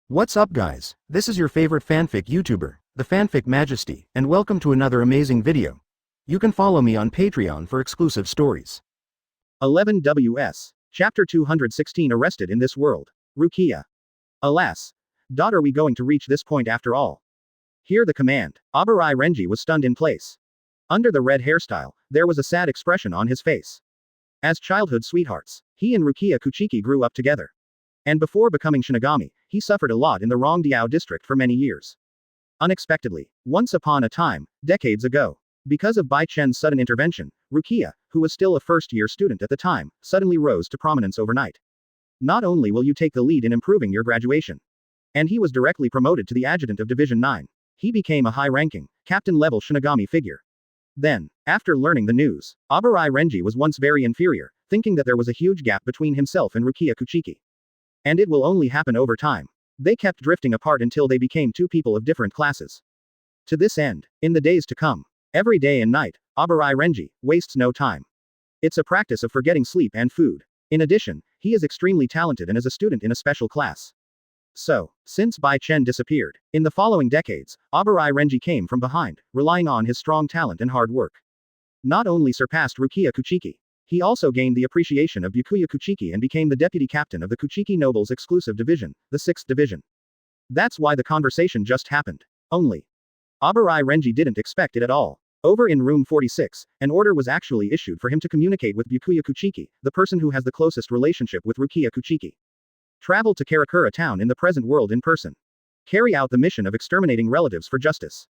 What's up guys, this is your favorite fanfic YouTuber, the Fanfic Majesty, and welcome to another amazing video. You can follow me on Patreon for exclusive stories. 11 WS. Chapter 216 Arrested in This World. Rukia. Alas. Are we going to reach this point after all? Hear the command. Abarai Renji was stunned in place. Under the red hairstyle, there was a sad expression on his face. As childhood sweethearts, he and Rukia Kuchiki grew up together. And before becoming Shinigami, he suffered a lot in the Rongdiao district for many years. Unexpectedly, once upon a time, decades ago, because of Bai Chen's sudden intervention, Rukia, who was still a first-year student at the time, suddenly rose to prominence overnight. Not only will you take the lead in improving your graduation, and he was directly promoted to the adjutant of Division 9. He became a high-ranking, captain-level Shinigami figure. Then, after learning the news, Abarai Renji was once very inferior, thinking that there was a huge gap between himself and Rukia Kuchiki. And it will only happen over time. They kept drifting apart until they became two people of different classes. To this end, in the days to come, every day and night, Abarai Renji wastes no time. It's a practice of forgetting sleep and food. In addition, he is extremely talented and is a student in a special class. So, since Bai Chen disappeared, in the following decades, Abarai Renji came from behind, relying on his strong talent and hard work. Not only surpassed Rukia Kuchiki, he also gained the appreciation of Byakuya Kuchiki and became the deputy captain of the Kuchiki Nobles exclusive division, the 6th division. That's why the conversation just happened. Only. Abarai Renji didn't expect it at all. Over in room 46, an order was actually issued for him to communicate with Byakuya Kuchiki, the person who has the closest relationship with Rukia Kuchiki. Travel to Karakura Town in the present world in person. Carry out the mission of exterminating relatives for justice.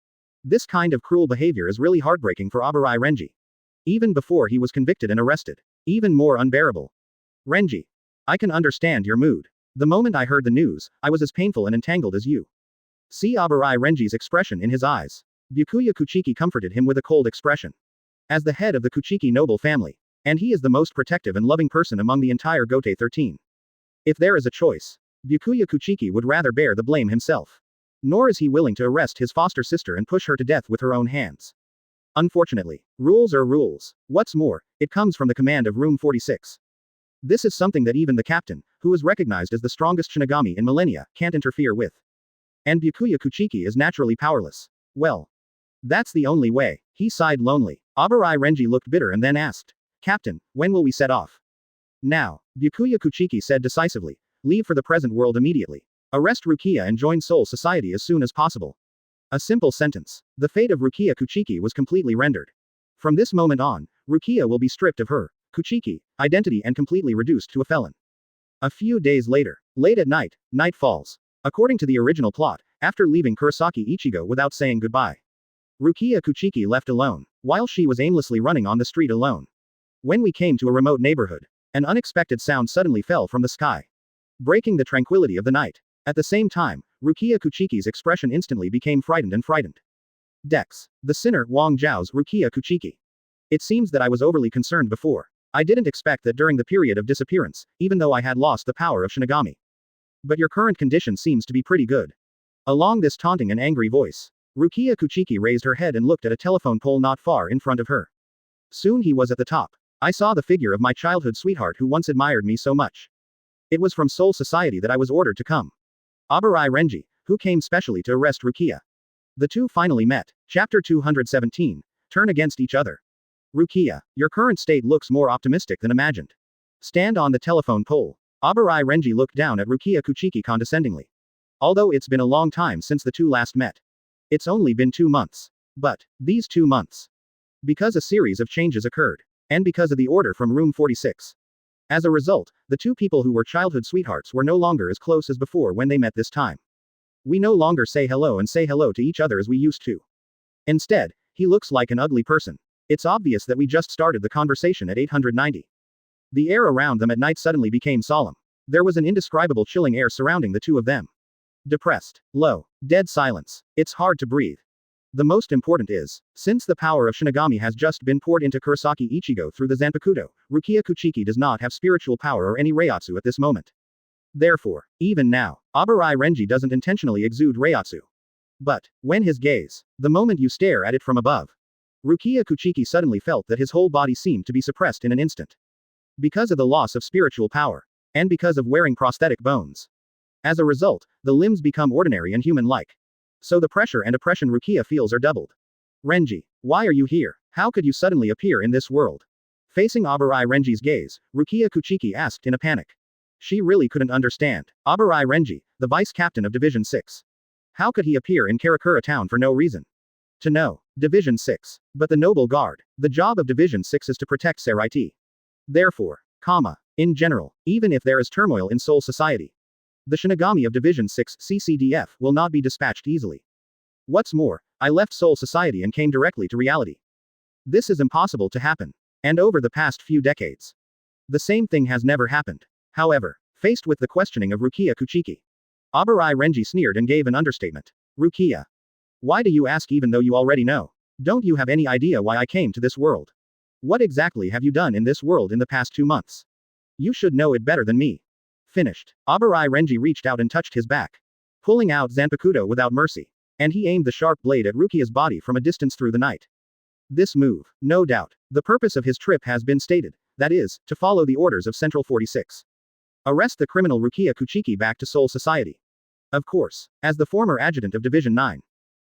This kind of cruel behavior is really heartbreaking for Abarai Renji. Even before he was convicted and arrested. Even more unbearable. Renji. I can understand your mood. The moment I heard the news, I was as painful and entangled as you. See Abarai Renji's expression in his eyes. Byakuya Kuchiki comforted him with a cold expression. As the head of the Kuchiki noble family. And he is the most protective and loving person among the entire Gote 13. If there is a choice, Byakuya Kuchiki would rather bear the blame himself. Nor is he willing to arrest his foster sister and push her to death with her own hands. Unfortunately, rules are rules. What's more, it comes from the command of room 46. This is something that even the captain, who is recognized as the strongest Shinigami in millennia, can't interfere with. And Byakuya Kuchiki is naturally powerless. Well, that's the only way. He sighed lonely. Abarai Renji looked bitter and then asked, Captain, when will we set off? Now, Byakuya Kuchiki said decisively. Leave for the present world immediately. Arrest Rukia and join Soul Society as soon as possible. A simple sentence. The fate of Rukia Kuchiki was completely rendered. From this moment on, Rukia will be stripped of her, Kuchiki, identity and completely reduced to a felon. A few days later, late at night, night falls. According to the original plot, after leaving Kurosaki Ichigo without saying goodbye, Rukia Kuchiki left alone, while she was aimlessly running on the street alone. When we came to a remote neighborhood, an unexpected sound suddenly fell from the sky, breaking the tranquility of the night. At the same time, Rukia Kuchiki's expression instantly became frightened. Dex. The sinner, Wang Zhao's Rukia Kuchiki. It seems that I was overly concerned before. I didn't expect that during the period of disappearance, even though I had lost the power of Shinigami. But your current condition seems to be pretty good. Along this taunting and angry voice, Rukia Kuchiki raised her head and looked at a telephone pole not far in front of her. Soon he was at the top. I saw the figure of my childhood sweetheart who once admired me so much. It was from Soul Society that I was ordered to come. Abarai Renji, who came specially to arrest Rukia. The two finally met. Chapter 217. Turn against each other. Rukia, your current state looks more optimistic than imagined. Stand on the telephone pole. Abarai Renji looked down at Rukia Kuchiki condescendingly. Although it's been a long time since the two last met. It's only been 2 months. But, these 2 months. Because a series of changes occurred. And because of the order from room 46. As a result, the two people who were childhood sweethearts were no longer as close as before when they met this time. We no longer say hello to each other as we used to. Instead, he looks like an ugly person. It's obvious that we just started the conversation at 890. The air around them at night suddenly became solemn. There was an indescribable chilling air surrounding the two of them. Depressed, low, dead silence. It's hard to breathe. The most important is, since the power of Shinigami has just been poured into Kurosaki Ichigo through the Zanpakutō, Rukia Kuchiki does not have spiritual power or any Reiatsu at this moment. Therefore, even now, Abarai Renji doesn't intentionally exude Reiatsu. But, when his gaze, the moment you stare at it from above, Rukia Kuchiki suddenly felt that his whole body seemed to be suppressed in an instant. Because of the loss of spiritual power. And because of wearing prosthetic bones. As a result, the limbs become ordinary and human-like. So the pressure and oppression Rukia feels are doubled. Renji, why are you here? How could you suddenly appear in this world? Facing Abarai Renji's gaze, Rukia Kuchiki asked in a panic. She really couldn't understand. Abarai Renji, the vice captain of Division 6. How could he appear in Karakura Town for no reason? To know. Division 6. But the noble guard. The job of Division 6 is to protect Seraiti. Therefore, in general, even if there is turmoil in Soul Society, the Shinigami of Division 6 CCDF will not be dispatched easily. What's more, I left Soul Society and came directly to reality. This is impossible to happen. And over the past few decades, the same thing has never happened. However, faced with the questioning of Rukia Kuchiki, Abarai Renji sneered and gave an understatement. Rukia. Why do you ask even though you already know? Don't you have any idea why I came to this world? What exactly have you done in this world in the past 2 months? You should know it better than me. Finished. Abarai Renji reached out and touched his back, pulling out Zanpakutō without mercy. And he aimed the sharp blade at Rukia's body from a distance through the night. This move, no doubt, the purpose of his trip has been stated, that is, to follow the orders of Central 46. Arrest the criminal Rukia Kuchiki back to Soul Society. Of course, as the former adjutant of Division 9.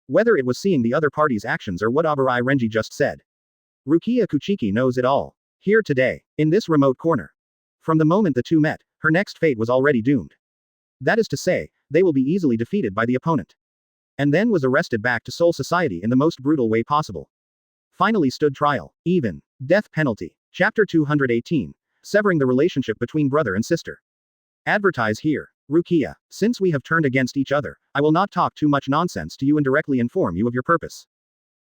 Whether it was seeing the other party's actions or what Abarai Renji just said, Rukia Kuchiki knows it all. Here today, in this remote corner. From the moment the two met, her next fate was already doomed. That is to say, they will be easily defeated by the opponent. And then was arrested back to Soul Society in the most brutal way possible. Finally stood trial, even, death penalty. Chapter 218. Severing the relationship between brother and sister. Advertise here. Rukia, since we have turned against each other, I will not talk too much nonsense to you and directly inform you of your purpose.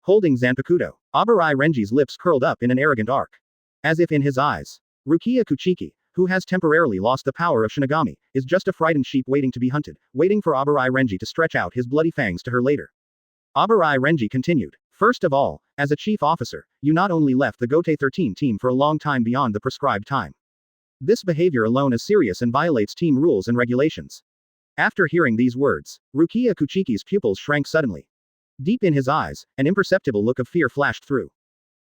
Holding Zanpakutō, Abarai Renji's lips curled up in an arrogant arc. As if in his eyes, Rukia Kuchiki, who has temporarily lost the power of Shinigami, is just a frightened sheep waiting to be hunted, waiting for Abarai Renji to stretch out his bloody fangs to her later. Abarai Renji continued. First of all, as a chief officer, you not only left the Gote 13 team for a long time beyond the prescribed time. This behavior alone is serious and violates team rules and regulations. After hearing these words, Rukia Kuchiki's pupils shrank suddenly. Deep in his eyes, an imperceptible look of fear flashed through.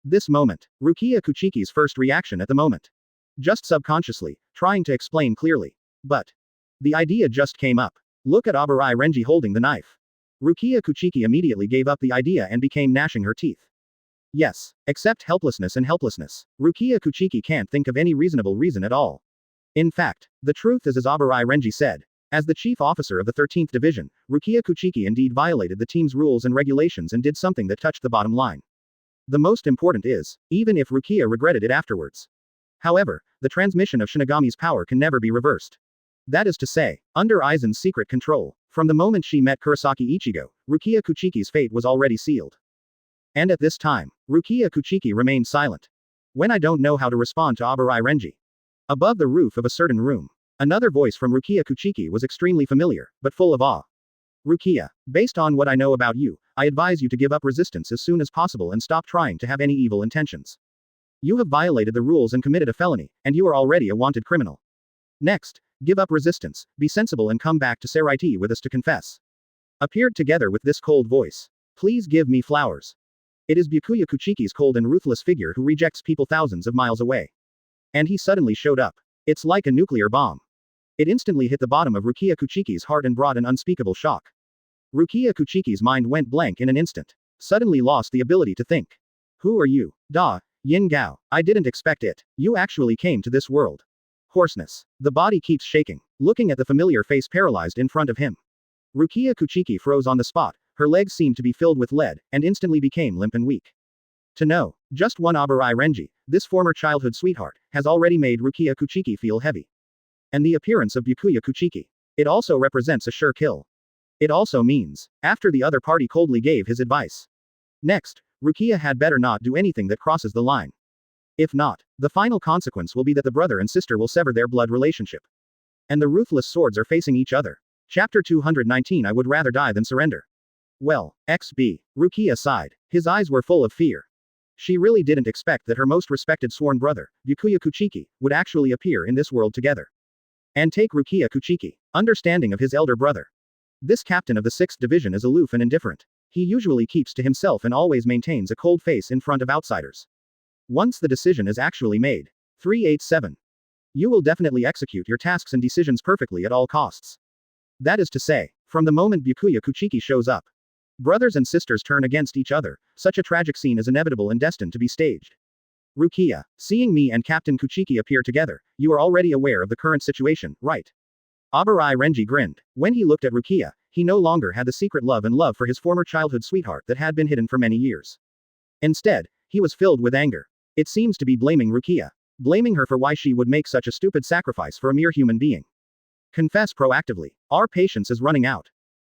This moment, Rukia Kuchiki's first reaction at the moment. Just subconsciously, trying to explain clearly. But the idea just came up. Look at Abarai Renji holding the knife. Rukia Kuchiki immediately gave up the idea and became gnashing her teeth. Yes, except helplessness and helplessness. Rukia Kuchiki can't think of any reasonable reason at all. In fact, the truth is as Abarai Renji said. As the chief officer of the 13th Division, Rukia Kuchiki indeed violated the team's rules and regulations and did something that touched the bottom line. The most important is, even if Rukia regretted it afterwards. However, the transmission of Shinigami's power can never be reversed. That is to say, under Aizen's secret control, from the moment she met Kurosaki Ichigo, Rukia Kuchiki's fate was already sealed. And at this time, Rukia Kuchiki remained silent. When I don't know how to respond to Abarai Renji. Above the roof of a certain room, another voice from Rukia Kuchiki was extremely familiar, but full of awe. Rukia, based on what I know about you, I advise you to give up resistance as soon as possible and stop trying to have any evil intentions. You have violated the rules and committed a felony, and you are already a wanted criminal. Next, give up resistance, be sensible and come back to Seraiti with us to confess. Appeared together with this cold voice. Please give me flowers. It is Byakuya Kuchiki's cold and ruthless figure who rejects people thousands of miles away. And he suddenly showed up. It's like a nuclear bomb. It instantly hit the bottom of Rukia Kuchiki's heart and brought an unspeakable shock. Rukia Kuchiki's mind went blank in an instant. Suddenly lost the ability to think. Who are you? Da, Yin Gao. I didn't expect it. You actually came to this world. Hoarseness. The body keeps shaking, looking at the familiar face paralyzed in front of him. Rukia Kuchiki froze on the spot, her legs seemed to be filled with lead, and instantly became limp and weak. To know, just one Abarai Renji, this former childhood sweetheart, has already made Rukia Kuchiki feel heavy. And the appearance of Byakuya Kuchiki. It also represents a sure kill. It also means, after the other party coldly gave his advice. Next, Rukia had better not do anything that crosses the line. If not, the final consequence will be that the brother and sister will sever their blood relationship. And the ruthless swords are facing each other. Chapter 219 I would rather die than surrender. Well, XB. Rukia sighed. His eyes were full of fear. She really didn't expect that her most respected sworn brother, Byakuya Kuchiki, would actually appear in this world together. And take Rukia Kuchiki, understanding of his elder brother. This captain of the 6th Division is aloof and indifferent. He usually keeps to himself and always maintains a cold face in front of outsiders. Once the decision is actually made. 387. You will definitely execute your tasks and decisions perfectly at all costs. That is to say, from the moment Byakuya Kuchiki shows up, brothers and sisters turn against each other. Such a tragic scene is inevitable and destined to be staged. Rukia, seeing me and Captain Kuchiki appear together, you are already aware of the current situation, right? Abarai Renji grinned. When he looked at Rukia, he no longer had the secret love for his former childhood sweetheart that had been hidden for many years. Instead, he was filled with anger. It seems to be blaming Rukia. Blaming her for why she would make such a stupid sacrifice for a mere human being. Confess proactively. Our patience is running out.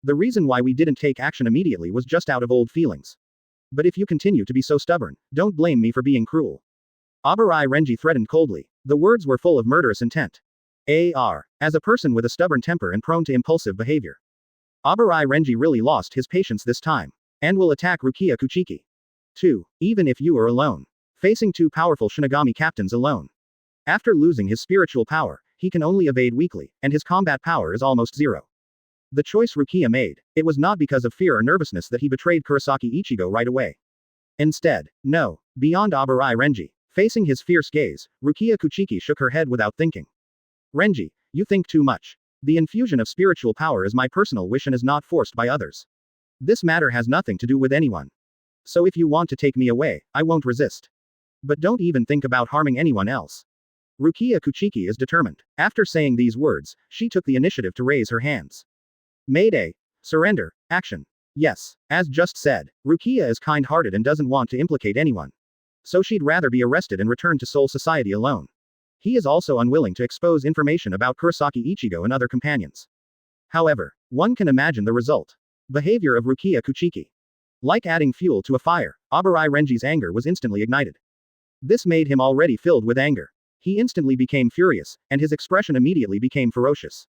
The reason why we didn't take action immediately was just out of old feelings. But if you continue to be so stubborn, don't blame me for being cruel. Abarai Renji threatened coldly. The words were full of murderous intent. As a person with a stubborn temper and prone to impulsive behavior, Abarai Renji really lost his patience this time. And will attack Rukia Kuchiki. 2. Even if you are alone. Facing two powerful Shinigami captains alone. After losing his spiritual power, he can only evade weakly, and his combat power is almost zero. The choice Rukia made, it was not because of fear or nervousness that he betrayed Kurosaki Ichigo right away. Instead, no, beyond Abarai Renji. Facing his fierce gaze, Rukia Kuchiki shook her head without thinking. Renji, you think too much. The infusion of spiritual power is my personal wish and is not forced by others. This matter has nothing to do with anyone. So if you want to take me away, I won't resist. But don't even think about harming anyone else. Rukia Kuchiki is determined. After saying these words, she took the initiative to raise her hands. Mayday. Surrender. Action. Yes, as just said, Rukia is kind-hearted and doesn't want to implicate anyone. So she'd rather be arrested and return to Soul Society alone. He is also unwilling to expose information about Kurosaki Ichigo and other companions. However, one can imagine the result. Behavior of Rukia Kuchiki. Like adding fuel to a fire, Abarai Renji's anger was instantly ignited. This made him already filled with anger. He instantly became furious, and his expression immediately became ferocious.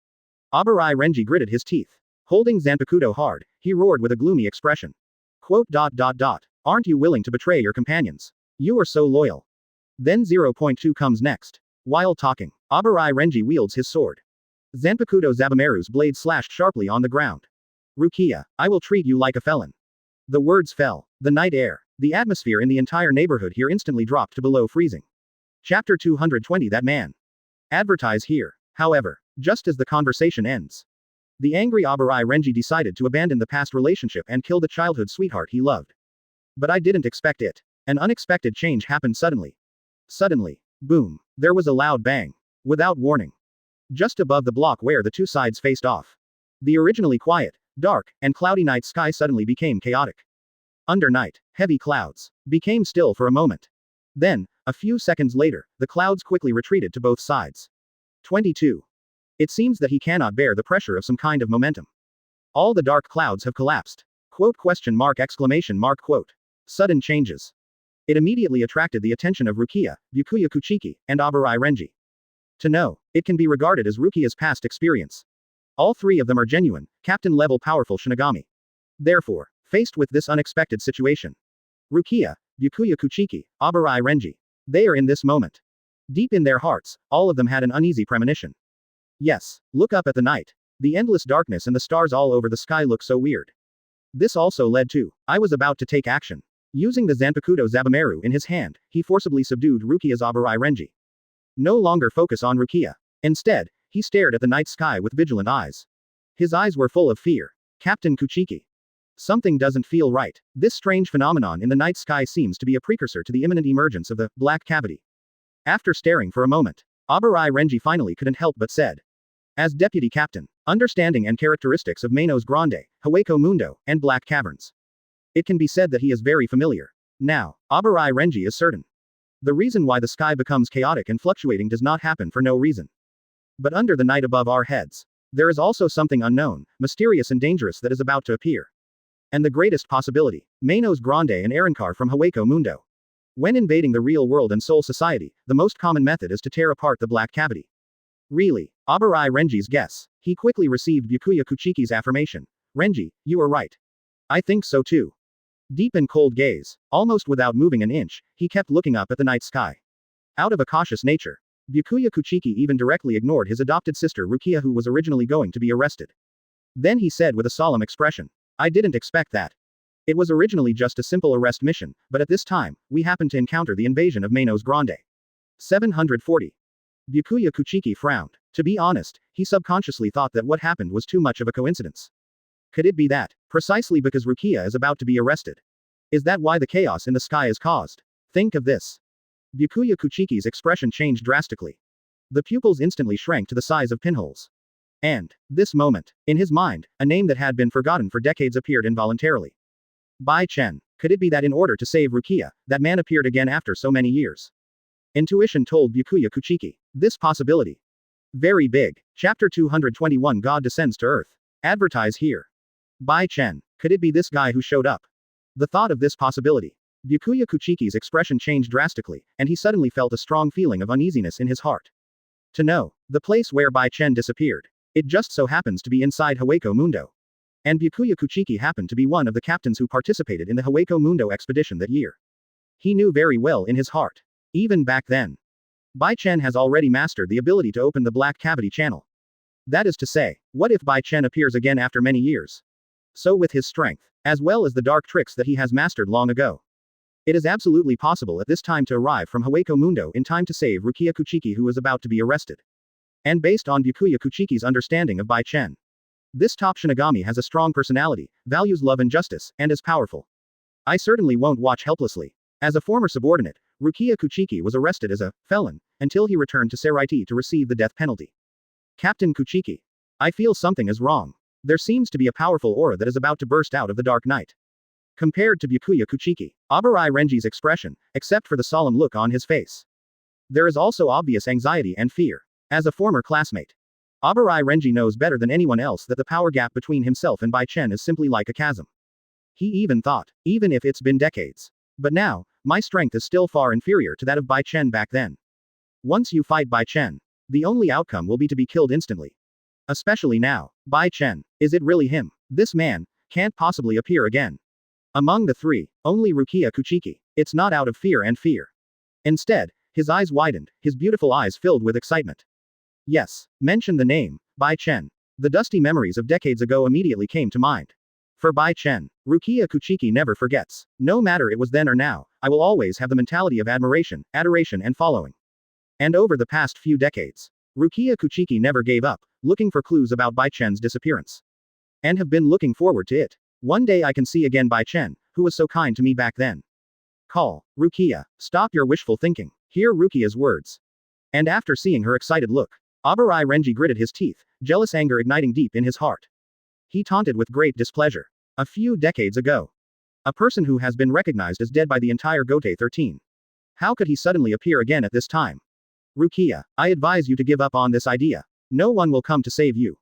Abarai Renji gritted his teeth. Holding Zanpakutō hard, he roared with a gloomy expression. Aren't you willing to betray your companions? You are so loyal. Then 0.2 comes next. While talking, Abarai Renji wields his sword. Zanpakutō Zabumaru's blade slashed sharply on the ground. Rukia, I will treat you like a felon. The words fell. The night air, the atmosphere in the entire neighborhood here instantly dropped to below freezing. Chapter 220. That man. Advertise here. However, just as the conversation ends, the angry Abarai Renji decided to abandon the past relationship and kill the childhood sweetheart he loved. But I didn't expect it. An unexpected change happened suddenly. Suddenly, boom, there was a loud bang. Without warning. Just above the block where the two sides faced off. The originally quiet, dark, and cloudy night sky suddenly became chaotic. Under night, heavy clouds became still for a moment. Then, a few seconds later, the clouds quickly retreated to both sides. 22. It seems that he cannot bear the pressure of some kind of momentum. All the dark clouds have collapsed. Quote ? Sudden changes. It immediately attracted the attention of Rukia, Byakuya Kuchiki, and Abarai Renji. To know, it can be regarded as Rukia's past experience. All three of them are genuine, captain-level powerful Shinigami. Therefore, faced with this unexpected situation, Rukia, Byakuya Kuchiki, Abarai Renji, they are in this moment. Deep in their hearts, all of them had an uneasy premonition. Yes, look up at the night. The endless darkness and the stars all over the sky look so weird. This also led to, I was about to take action. Using the Zanpakutō Zabumaru in his hand, he forcibly subdued Rukia's Abarai Renji. No longer focus on Rukia. Instead, he stared at the night sky with vigilant eyes. His eyes were full of fear. Captain Kuchiki. Something doesn't feel right. This strange phenomenon in the night sky seems to be a precursor to the imminent emergence of the black cavity. After staring for a moment, Abarai Renji finally couldn't help but said. As deputy captain, understanding and characteristics of Manos Grande, Hueco Mundo, and Black Caverns. It can be said that he is very familiar. Now, Abarai Renji is certain. The reason why the sky becomes chaotic and fluctuating does not happen for no reason. But under the night above our heads, there is also something unknown, mysterious and dangerous that is about to appear. And the greatest possibility, Manos Grande and Arankar from Hueco Mundo. When invading the real world and soul society, the most common method is to tear apart the black cavity. Really, Abarai Renji's guess. He quickly received Byakuya Kuchiki's affirmation. Renji, you are right. I think so too. Deep and cold gaze, almost without moving an inch, he kept looking up at the night sky. Out of a cautious nature, Byakuya Kuchiki even directly ignored his adopted sister Rukia, who was originally going to be arrested. Then he said with a solemn expression. I didn't expect that. It was originally just a simple arrest mission, but at this time, we happened to encounter the invasion of Manos Grande. 740. Byakuya Kuchiki frowned. To be honest, He subconsciously thought that what happened was too much of a coincidence. Could it be that, precisely because Rukia is about to be arrested? Is that why the chaos in the sky is caused? Think of this. Byakuya Kuchiki's expression changed drastically. The pupils instantly shrank to the size of pinholes. And, this moment, in his mind, a name that had been forgotten for decades appeared involuntarily. Bai Chen. Could it be that in order to save Rukia, that man appeared again after so many years? Intuition told Byakuya Kuchiki. This possibility. Very big. Chapter 221 God Descends to Earth. Advertise here. Bai Chen. Could it be this guy who showed up? The thought of this possibility. Byakuya Kuchiki's expression changed drastically, and he suddenly felt a strong feeling of uneasiness in his heart. To know, the place where Bai Chen disappeared. It just so happens to be inside Hueco Mundo. And Byakuya Kuchiki happened to be one of the captains who participated in the Hueco Mundo expedition that year. He knew very well in his heart. Even back then. Bai Chen has already mastered the ability to open the black cavity channel. That is to say, what if Bai Chen appears again after many years? So with his strength, as well as the dark tricks that he has mastered long ago. It is absolutely possible at this time to arrive from Hueco Mundo in time to save Rukia Kuchiki who is about to be arrested. And based on Byakuya Kuchiki's understanding of Bai Chen. This top Shinigami has a strong personality, values love and justice, and is powerful. I certainly won't watch helplessly. As a former subordinate, Rukia Kuchiki was arrested as a felon, until he returned to Seraiti to receive the death penalty. Captain Kuchiki. I feel something is wrong. There seems to be a powerful aura that is about to burst out of the dark night. Compared to Byakuya Kuchiki, Abarai Renji's expression, except for the solemn look on his face. There is also obvious anxiety and fear. As a former classmate, Abarai Renji knows better than anyone else that the power gap between himself and Bai Chen is simply like a chasm. He even thought, even if it's been decades. But now, my strength is still far inferior to that of Bai Chen back then. Once you fight Bai Chen, the only outcome will be to be killed instantly. Especially now. Bai Chen. Is it really him? This man can't possibly appear again. Among the three, only Rukia Kuchiki. It's not out of fear. Instead, his eyes widened, his beautiful eyes filled with excitement. Yes, mention the name, Bai Chen. The dusty memories of decades ago immediately came to mind. For Bai Chen, Rukia Kuchiki never forgets. No matter it was then or now, I will always have the mentality of admiration, adoration and following. And over the past few decades, Rukia Kuchiki never gave up, looking for clues about Bai Chen's disappearance. And have been looking forward to it. One day I can see again Bai Chen, who was so kind to me back then. Call, Rukia, stop your wishful thinking. Hear Rukia's words. And after seeing her excited look, Abarai Renji gritted his teeth, jealous anger igniting deep in his heart. He taunted with great displeasure. A few decades ago. A person who has been recognized as dead by the entire Gotei 13. How could he suddenly appear again at this time? Rukia, I advise you to give up on this idea. No one will come to save you.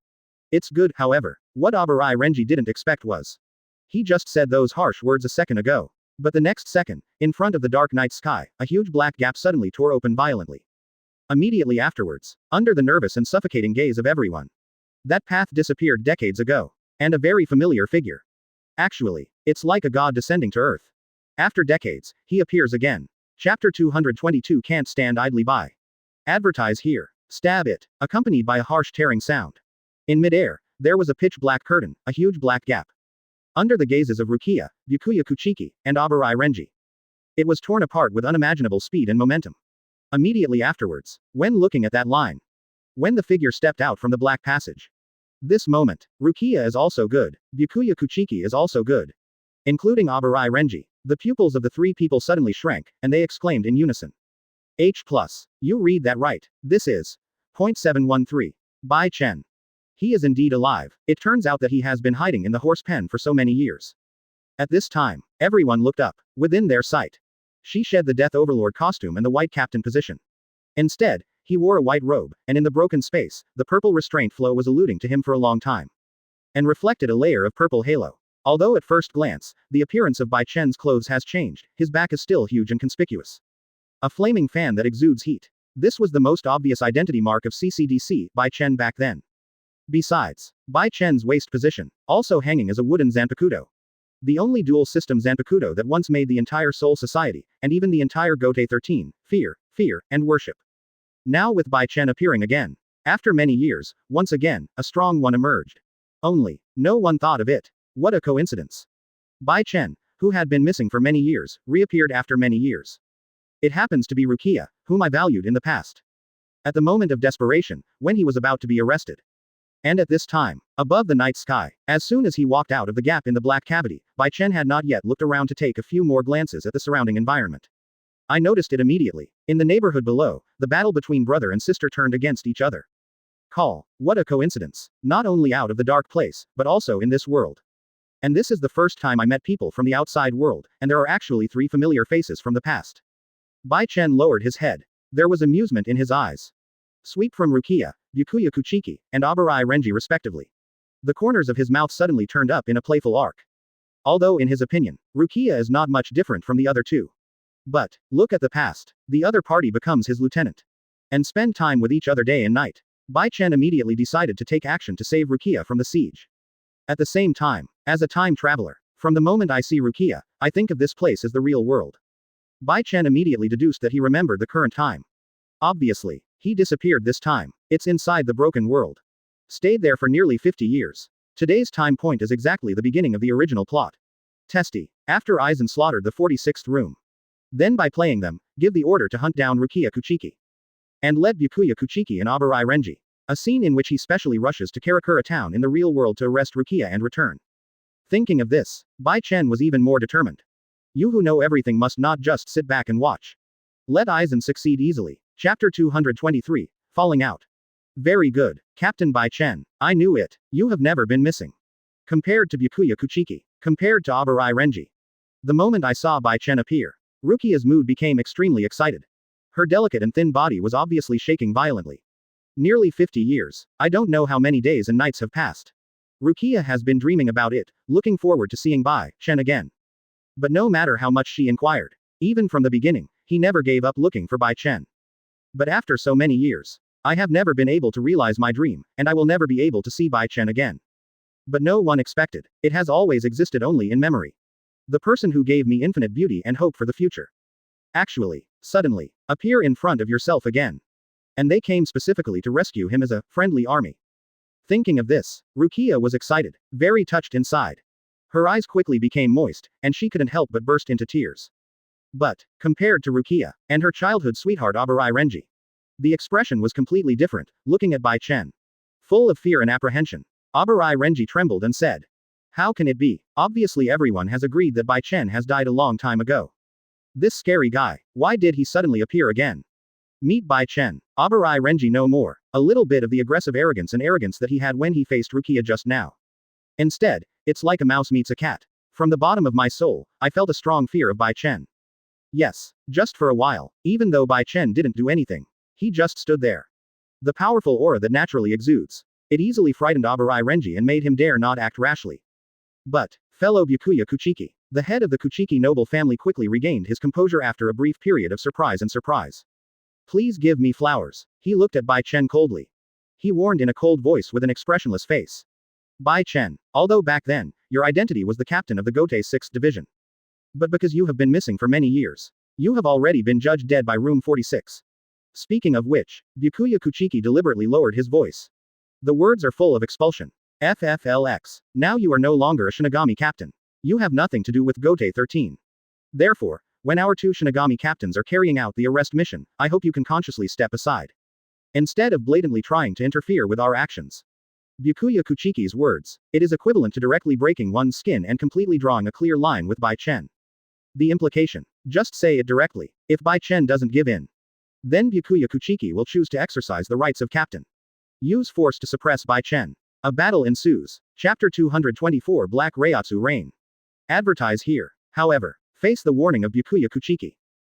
It's good, however. What Abarai Renji didn't expect was. He just said those harsh words a second ago. But the next second, in front of the dark night sky, a huge black gap suddenly tore open violently. Immediately afterwards, under the nervous and suffocating gaze of everyone. That path disappeared decades ago. And a very familiar figure. Actually, it's like a god descending to earth. After decades, he appears again. Chapter 222 Can't stand idly by. Advertise here. Stab it, accompanied by a harsh tearing sound. In midair, there was a pitch-black curtain, a huge black gap. Under the gazes of Rukia, Byakuya Kuchiki, and Abarai Renji. It was torn apart with unimaginable speed and momentum. Immediately afterwards, when looking at that line. When the figure stepped out from the black passage. This moment, Rukia is also good, Byakuya Kuchiki is also good. Including Abarai Renji, the pupils of the three people suddenly shrank, and they exclaimed in unison. H+. You read that right. This is. .713. Bai Chen. He is indeed alive. It turns out that he has been hiding in the horse pen for so many years. At this time, everyone looked up, within their sight. She shed the Death Overlord costume and the white captain position. Instead, he wore a white robe, and in the broken space, the purple restraint flow was eluding to him for a long time. And reflected a layer of purple halo. Although at first glance, the appearance of Bai Chen's clothes has changed, his back is still huge and conspicuous. A flaming fan that exudes heat. This was the most obvious identity mark of CCDC, Bai Chen back then. Besides, Bai Chen's waist position, also hanging as a wooden Zanpakutō. The only dual-system Zanpakutō that once made the entire Soul Society, and even the entire Gotei 13, fear, and worship. Now with Bai Chen appearing again. After many years, once again, a strong one emerged. Only, no one thought of it. What a coincidence. Bai Chen, who had been missing for many years, reappeared after many years. It happens to be Rukia, whom I valued in the past. At the moment of desperation, when he was about to be arrested. And at this time, above the night sky, as soon as he walked out of the gap in the black cavity, Bai Chen had not yet looked around to take a few more glances at the surrounding environment. I noticed it immediately. In the neighborhood below, the battle between brother and sister turned against each other. What a coincidence. Not only out of the dark place, but also in this world. And this is the first time I met people from the outside world, and there are actually 3 familiar faces from the past. Bai Chen lowered his head. There was amusement in his eyes. Sweep from Rukia, Byakuya Kuchiki, and Abarai Renji respectively. The corners of his mouth suddenly turned up in a playful arc. Although in his opinion, Rukia is not much different from the other two. But, look at the past. The other party becomes his lieutenant. And spend time with each other day and night. Bai Chen immediately decided to take action to save Rukia from the siege. At the same time, as a time traveler, from the moment I see Rukia, I think of this place as the real world. Bai Chen immediately deduced that he remembered the current time. Obviously, he disappeared this time. It's inside the broken world. Stayed there for nearly 50 years. Today's time point is exactly the beginning of the original plot. Testy. After Aizen slaughtered the 46th room. Then by playing them, give the order to hunt down Rukia Kuchiki. And led Byakuya Kuchiki and Abarai Renji. A scene in which he specially rushes to Karakura Town in the real world to arrest Rukia and return. Thinking of this, Bai Chen was even more determined. You who know everything must not just sit back and watch. Let Aizen succeed easily. Chapter 223, Falling Out. Very good, Captain Bai Chen. I knew it. You have never been missing. Compared to Byakuya Kuchiki. Compared to Abarai Renji. The moment I saw Bai Chen appear, Rukia's mood became extremely excited. Her delicate and thin body was obviously shaking violently. Nearly 50 years. I don't know how many days and nights have passed. Rukia has been dreaming about it, looking forward to seeing Bai Chen again. But no matter how much she inquired, even from the beginning, he never gave up looking for Bai Chen. But after so many years, I have never been able to realize my dream, and I will never be able to see Bai Chen again. But no one expected. It has always existed only in memory. The person who gave me infinite beauty and hope for the future. Actually, suddenly, appear in front of yourself again. And they came specifically to rescue him as a friendly army. Thinking of this, Rukia was excited, very touched inside. Her eyes quickly became moist, and she couldn't help but burst into tears. But, compared to Rukia, and her childhood sweetheart Abarai Renji, the expression was completely different, looking at Bai Chen. Full of fear and apprehension, Abarai Renji trembled and said, "How can it be? Obviously everyone has agreed that Bai Chen has died a long time ago. This scary guy, why did he suddenly appear again? Meet Bai Chen." Abarai Renji no more, a little bit of the aggressive arrogance that he had when he faced Rukia just now. Instead, it's like a mouse meets a cat. From the bottom of my soul, I felt a strong fear of Bai Chen. Yes, just for a while, even though Bai Chen didn't do anything. He just stood there. The powerful aura that naturally exudes. It easily frightened Abarai Renji and made him dare not act rashly. But, fellow Byakuya Kuchiki, the head of the Kuchiki noble family quickly regained his composure after a brief period of surprise. Please give me flowers. He looked at Bai Chen coldly. He warned in a cold voice with an expressionless face. Bai Chen, although back then, your identity was the captain of the Gotei 6th Division. But because you have been missing for many years, you have already been judged dead by room 46. Speaking of which, Byakuya Kuchiki deliberately lowered his voice. The words are full of expulsion. FFLX. Now you are no longer a Shinigami captain. You have nothing to do with Gotei 13. Therefore, when our 2 Shinigami captains are carrying out the arrest mission, I hope you can consciously step aside. Instead of blatantly trying to interfere with our actions. Byakuya Kuchiki's words, it is equivalent to directly breaking one's skin and completely drawing a clear line with Bai Chen. The implication. Just say it directly. If Bai Chen doesn't give in, then Byakuya Kuchiki will choose to exercise the rights of captain. Use force to suppress Bai Chen. A battle ensues. Chapter 224 Black Reiatsu Reign. Advertise here. However, face the warning of Byakuya Kuchiki.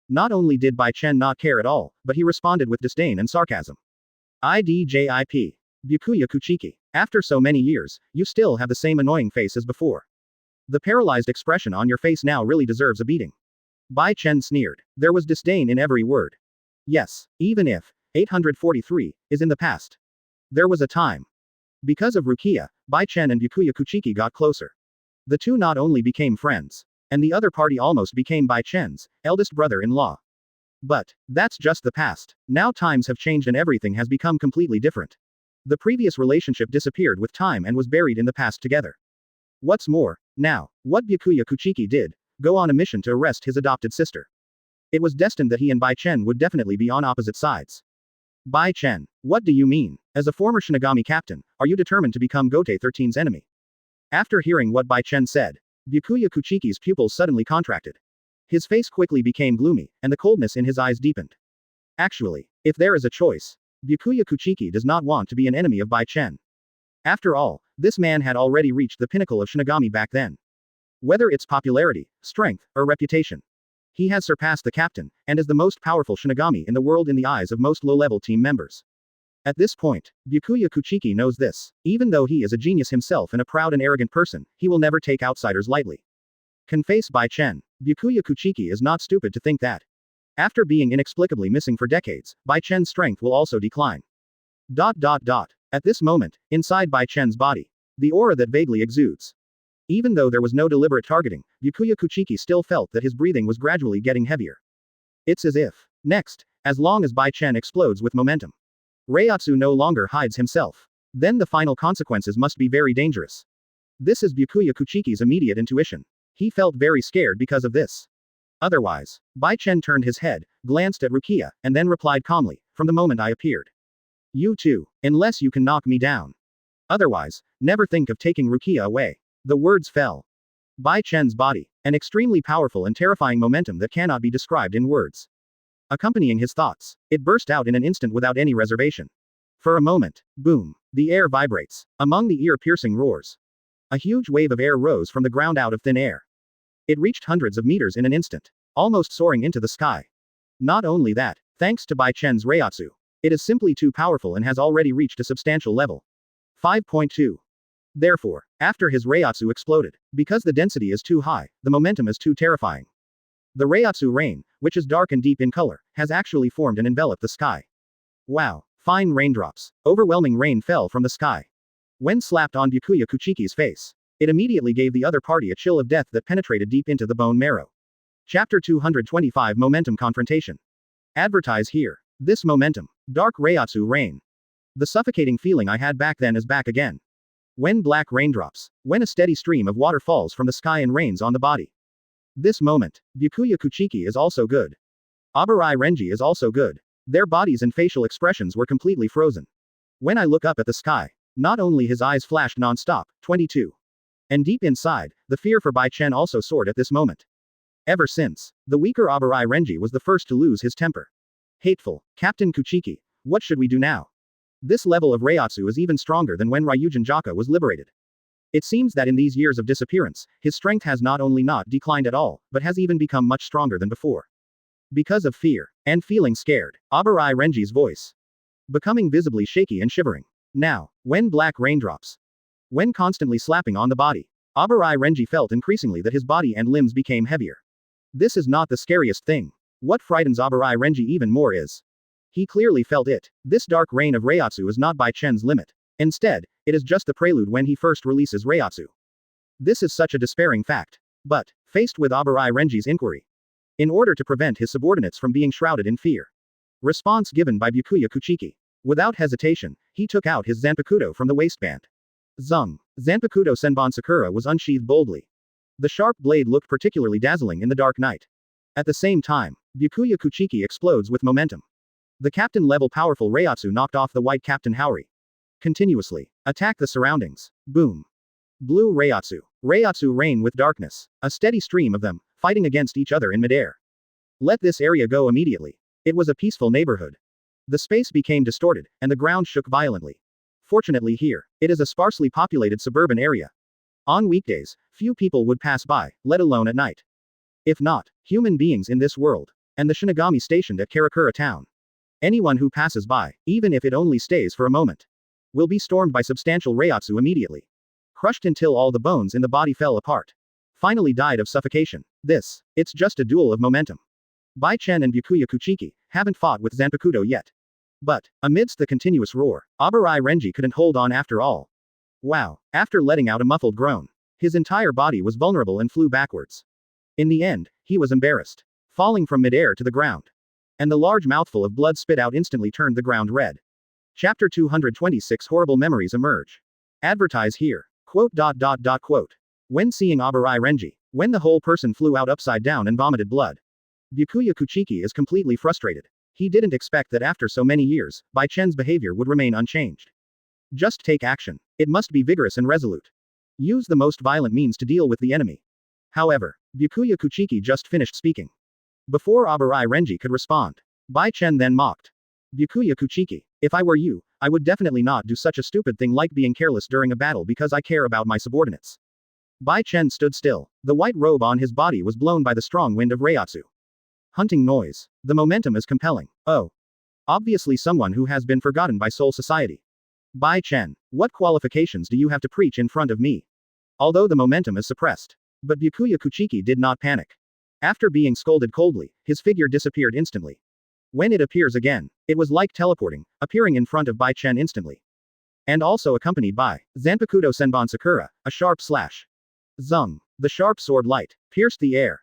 Not only did Bai Chen not care at all, but he responded with disdain and sarcasm. IDJIP. Byakuya Kuchiki. After so many years, you still have the same annoying face as before. The paralyzed expression on your face now really deserves a beating. Bai Chen sneered. There was disdain in every word. Yes, even if 843 is in the past. There was a time. Because of Rukia, Bai Chen and Byakuya Kuchiki got closer. The two not only became friends, and the other party almost became Bai Chen's eldest brother-in-law. But that's just the past. Now times have changed and everything has become completely different. The previous relationship disappeared with time and was buried in the past together. What's more, now, what Byakuya Kuchiki did, go on a mission to arrest his adopted sister. It was destined that he and Bai Chen would definitely be on opposite sides. Bai Chen, what do you mean? As a former Shinigami captain, are you determined to become Gote 13's enemy? After hearing what Bai Chen said, Byakuya Kuchiki's pupils suddenly contracted. His face quickly became gloomy, and the coldness in his eyes deepened. Actually, if there is a choice, Byakuya Kuchiki does not want to be an enemy of Bai Chen. After all, this man had already reached the pinnacle of Shinigami back then. Whether it's popularity, strength, or reputation, he has surpassed the captain, and is the most powerful Shinigami in the world in the eyes of most low-level team members. At this point, Byakuya Kuchiki knows this. Even though he is a genius himself and a proud and arrogant person, he will never take outsiders lightly. Can face Bai Chen. Byakuya Kuchiki is not stupid to think that. After being inexplicably missing for decades, Bai Chen's strength will also decline. At this moment, inside Bai Chen's body, the aura that vaguely exudes. Even though there was no deliberate targeting, Byakuya Kuchiki still felt that his breathing was gradually getting heavier. It's as if. Next, as long as Bai Chen explodes with momentum, Reiatsu no longer hides himself. Then the final consequences must be very dangerous. This is Byakuya Kuchiki's immediate intuition. He felt very scared because of this. Otherwise, Bai Chen turned his head, glanced at Rukia, and then replied calmly, "From the moment I appeared. You too, unless you can knock me down. Otherwise, never think of taking Rukia away." The words fell. Bai Chen's body, an extremely powerful and terrifying momentum that cannot be described in words. Accompanying his thoughts, it burst out in an instant without any reservation. For a moment, boom, the air vibrates. Among the ear-piercing roars, a huge wave of air rose from the ground out of thin air. It reached hundreds of meters in an instant, almost soaring into the sky. Not only that, thanks to Bai Chen's Reiatsu, it is simply too powerful and has already reached a substantial level. 5.2. Therefore, after his Reiatsu exploded, because the density is too high, the momentum is too terrifying. The Reiatsu rain, which is dark and deep in color, has actually formed and enveloped the sky. Wow, fine raindrops. Overwhelming rain fell from the sky. When slapped on Byakuya Kuchiki's face, it immediately gave the other party a chill of death that penetrated deep into the bone marrow. Chapter 225 Momentum Confrontation. Advertise here. This momentum. Dark Reiatsu rain. The suffocating feeling I had back then is back again. When black raindrops. When a steady stream of water falls from the sky and rains on the body. This moment, Byakuya Kuchiki is also good. Abarai Renji is also good. Their bodies and facial expressions were completely frozen. When I look up at the sky, not only his eyes flashed non-stop, 22. And deep inside, the fear for Bai Chen also soared at this moment. Ever since, the weaker Abarai Renji was the first to lose his temper. Hateful, Captain Kuchiki, what should we do now? This level of Reiatsu is even stronger than when Ryujin Jaka was liberated. It seems that in these years of disappearance, his strength has not only not declined at all, but has even become much stronger than before. Because of fear, and feeling scared, Abarai Renji's voice becoming visibly shaky and shivering. Now, when black raindrops, when constantly slapping on the body, Abarai Renji felt increasingly that his body and limbs became heavier. This is not the scariest thing. What frightens Abarai Renji even more is, he clearly felt it. This dark rain of Reiatsu is not Bai Chen's limit. Instead, it is just the prelude when he first releases Reiatsu. This is such a despairing fact. But, faced with Abarai Renji's inquiry, in order to prevent his subordinates from being shrouded in fear. Response given by Byakuya Kuchiki. Without hesitation, he took out his Zanpakutō from the waistband. Zung. Zanpakutō Senbon Sakura was unsheathed boldly. The sharp blade looked particularly dazzling in the dark night. At the same time, Byakuya Kuchiki explodes with momentum. The captain-level powerful Reiatsu knocked off the white Captain Haori. Continuously. Attack the surroundings. Boom. Blue Reiatsu. Reiatsu rain with darkness. A steady stream of them, fighting against each other in midair. Let this area go immediately. It was a peaceful neighborhood. The space became distorted, and the ground shook violently. Fortunately here, it is a sparsely populated suburban area. On weekdays, few people would pass by, let alone at night. If not, human beings in this world. And the Shinigami stationed at Karakura Town. Anyone who passes by, even if it only stays for a moment, will be stormed by substantial Reiatsu immediately. Crushed until all the bones in the body fell apart. Finally died of suffocation. It's just a duel of momentum. Bai Chen and Byakuya Kuchiki haven't fought with Zanpakutō yet. But, amidst the continuous roar, Abarai Renji couldn't hold on after all. Wow. After letting out a muffled groan, his entire body was vulnerable and flew backwards. In the end, he was embarrassed, falling from midair to the ground. And the large mouthful of blood spit out instantly turned the ground red. Chapter 226 Horrible Memories Emerge. Advertise here. Quote. When seeing Abarai Renji, when the whole person flew out upside down and vomited blood, Byakuya Kuchiki is completely frustrated. He didn't expect that after so many years, Bai Chen's behavior would remain unchanged. Just take action. It must be vigorous and resolute. Use the most violent means to deal with the enemy. However, Byakuya Kuchiki just finished speaking. Before Abarai Renji could respond, Bai Chen then mocked. Byakuya Kuchiki, if I were you, I would definitely not do such a stupid thing like being careless during a battle because I care about my subordinates. Bai Chen stood still. The white robe on his body was blown by the strong wind of Reiatsu. Hunting noise. The momentum is compelling. Oh. Obviously someone who has been forgotten by Soul Society. Bai Chen, what qualifications do you have to preach in front of me? Although the momentum is suppressed. But Byakuya Kuchiki did not panic. After being scolded coldly, his figure disappeared instantly. When it appears again, it was like teleporting, appearing in front of Bai Chen instantly. And also accompanied by Zanpakutō Senbon Sakura, a sharp slash. Zung. The sharp sword light pierced the air.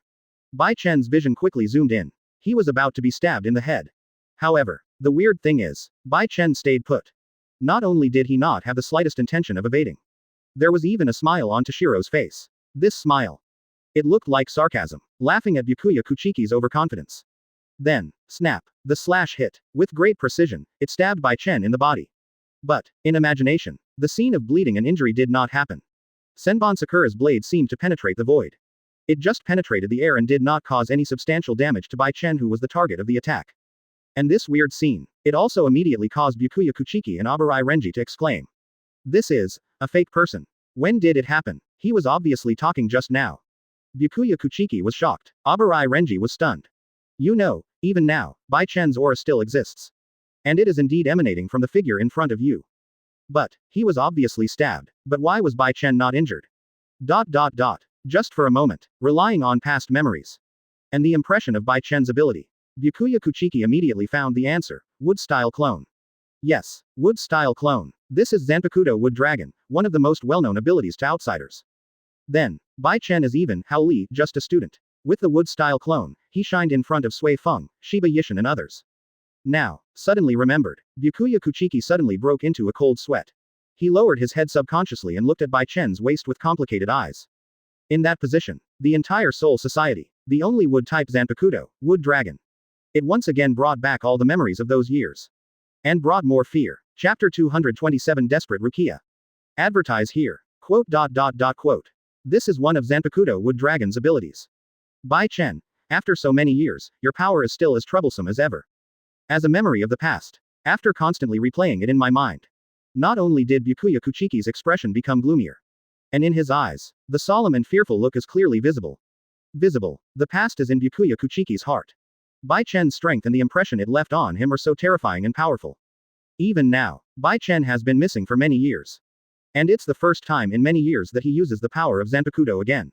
Bai Chen's vision quickly zoomed in. He was about to be stabbed in the head. However, the weird thing is, Bai Chen stayed put. Not only did he not have the slightest intention of evading. There was even a smile on Toshiro's face. This smile. It looked like sarcasm, laughing at Byakuya Kuchiki's overconfidence. Then, snap, the slash hit. With great precision, it stabbed Bai Chen in the body. But, in imagination, the scene of bleeding and injury did not happen. Senbon Sakura's blade seemed to penetrate the void. It just penetrated the air and did not cause any substantial damage to Bai Chen, who was the target of the attack. And this weird scene, it also immediately caused Byakuya Kuchiki and Abarai Renji to exclaim. This is a fake person. When did it happen? He was obviously talking just now. Byakuya Kuchiki was shocked. Abarai Renji was stunned. You know, even now, Bai Chen's aura still exists. And it is indeed emanating from the figure in front of you. But, he was obviously stabbed. But why was Bai Chen not injured? Just for a moment, relying on past memories. And the impression of Bai Chen's ability. Byakuya Kuchiki immediately found the answer. Wood-style clone. Yes, wood-style clone. This is Zanpakutō Wood Dragon, one of the most well-known abilities to outsiders. Then, Bai Chen is even, Hao Li, just a student. With the wood-style clone, he shined in front of Sui Feng, Shiba Yishin and others. Now, suddenly remembered, Byakuya Kuchiki suddenly broke into a cold sweat. He lowered his head subconsciously and looked at Bai Chen's waist with complicated eyes. In that position, the entire Soul Society, the only wood-type Zanpakutō, Wood Dragon. It once again brought back all the memories of those years. And brought more fear. Chapter 227 Desperate Rukia. Advertise here. Quote. This is one of Zanpakutō Wood Dragon's abilities. Bai Chen, after so many years, your power is still as troublesome as ever. As a memory of the past. After constantly replaying it in my mind. Not only did Byakuya Kuchiki's expression become gloomier. And in his eyes, the solemn and fearful look is clearly visible. The past is in Byakuya Kuchiki's heart. Bai Chen's strength and the impression it left on him are so terrifying and powerful. Even now, Bai Chen has been missing for many years. And it's the first time in many years that he uses the power of Zanpakutō again.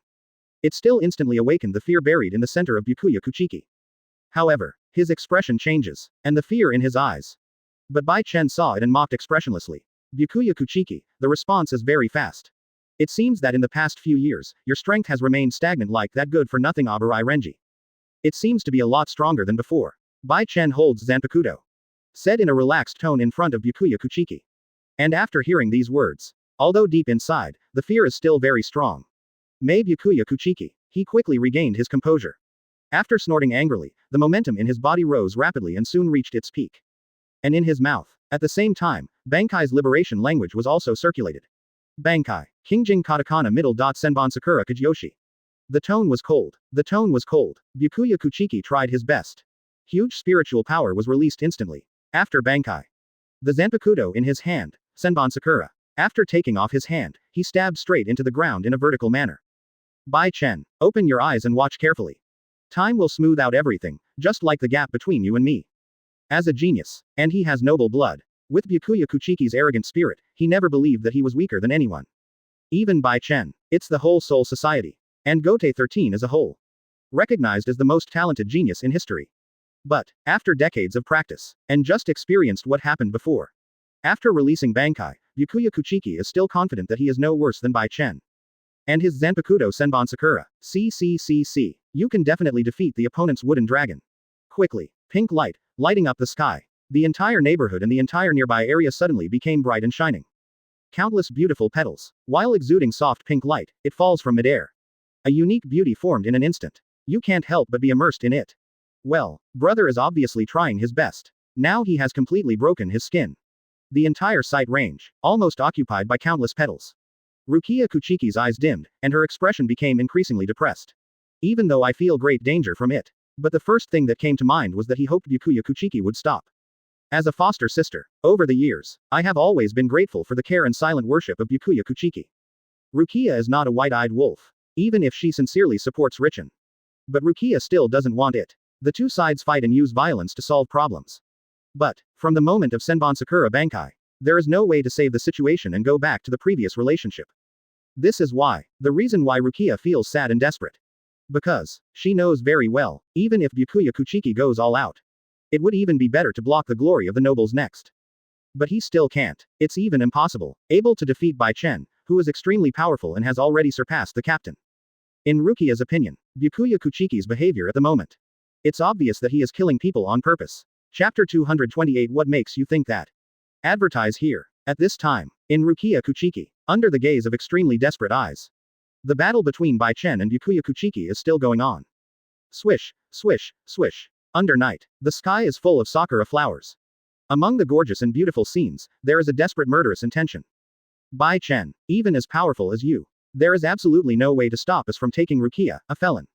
It still instantly awakened the fear buried in the center of Byakuya Kuchiki. However, his expression changes, and the fear in his eyes. But Bai Chen saw it and mocked expressionlessly. Byakuya Kuchiki, the response is very fast. It seems that in the past few years, your strength has remained stagnant like that good-for-nothing Abarai Renji. It seems to be a lot stronger than before. Bai Chen holds Zanpakutō. Said in a relaxed tone in front of Byakuya Kuchiki. And after hearing these words, although deep inside, the fear is still very strong. May Byakuya Kuchiki. He quickly regained his composure. After snorting angrily, the momentum in his body rose rapidly and soon reached its peak. And in his mouth, at the same time, Bankai's liberation language was also circulated. Bankai, Kingjing Katakana middle. Senbon Sakura Kajiyoshi. The tone was cold. Byakuya Kuchiki tried his best. Huge spiritual power was released instantly. After Bankai. The Zanpakutō in his hand, Senbon Sakura. After taking off his hand, he stabbed straight into the ground in a vertical manner. Bai Chen, open your eyes and watch carefully. Time will smooth out everything, just like the gap between you and me. As a genius, and he has noble blood. With Byakuya Kuchiki's arrogant spirit, he never believed that he was weaker than anyone. Even Bai Chen. It's the whole Soul Society. And Gote 13 as a whole. Recognized as the most talented genius in history. But, after decades of practice, and just experienced what happened before. After releasing Bankai, Byakuya Kuchiki is still confident that he is no worse than Bai Chen. And his Zanpakutō Senbon Sakura. You can definitely defeat the opponent's wooden dragon. Quickly, pink light, lighting up the sky. The entire neighborhood and the entire nearby area suddenly became bright and shining. Countless beautiful petals. While exuding soft pink light, it falls from midair. A unique beauty formed in an instant. You can't help but be immersed in it. Well, brother is obviously trying his best. Now he has completely broken his skin. The entire sight range, almost occupied by countless petals. Rukia Kuchiki's eyes dimmed, and her expression became increasingly depressed. Even though I feel great danger from it. But the first thing that came to mind was that he hoped Byakuya Kuchiki would stop. As a foster sister, over the years, I have always been grateful for the care and silent worship of Byakuya Kuchiki. Rukia is not a white-eyed wolf, even if she sincerely supports Richen. But Rukia still doesn't want it. The two sides fight and use violence to solve problems. But, from the moment of Senbon Bankai, there is no way to save the situation and go back to the previous relationship. This is why, the reason why Rukia feels sad and desperate. Because, she knows very well, even if Byakuya Kuchiki goes all out, it would even be better to block the glory of the nobles next. But he still can't. It's even impossible, able to defeat Bai Chen, who is extremely powerful and has already surpassed the captain. In Rukia's opinion, Byakuya Kuchiki's behavior at the moment. It's obvious that he is killing people on purpose. Chapter 228. What makes you think that? Advertise here. At this time, in Rukia Kuchiki, under the gaze of extremely desperate eyes. The battle between Bai Chen and Byakuya Kuchiki is still going on. Swish, swish, swish. Under night, the sky is full of sakura flowers. Among the gorgeous and beautiful scenes, there is a desperate murderous intention. Bai Chen, even as powerful as you, there is absolutely no way to stop us from taking Rukia, a felon.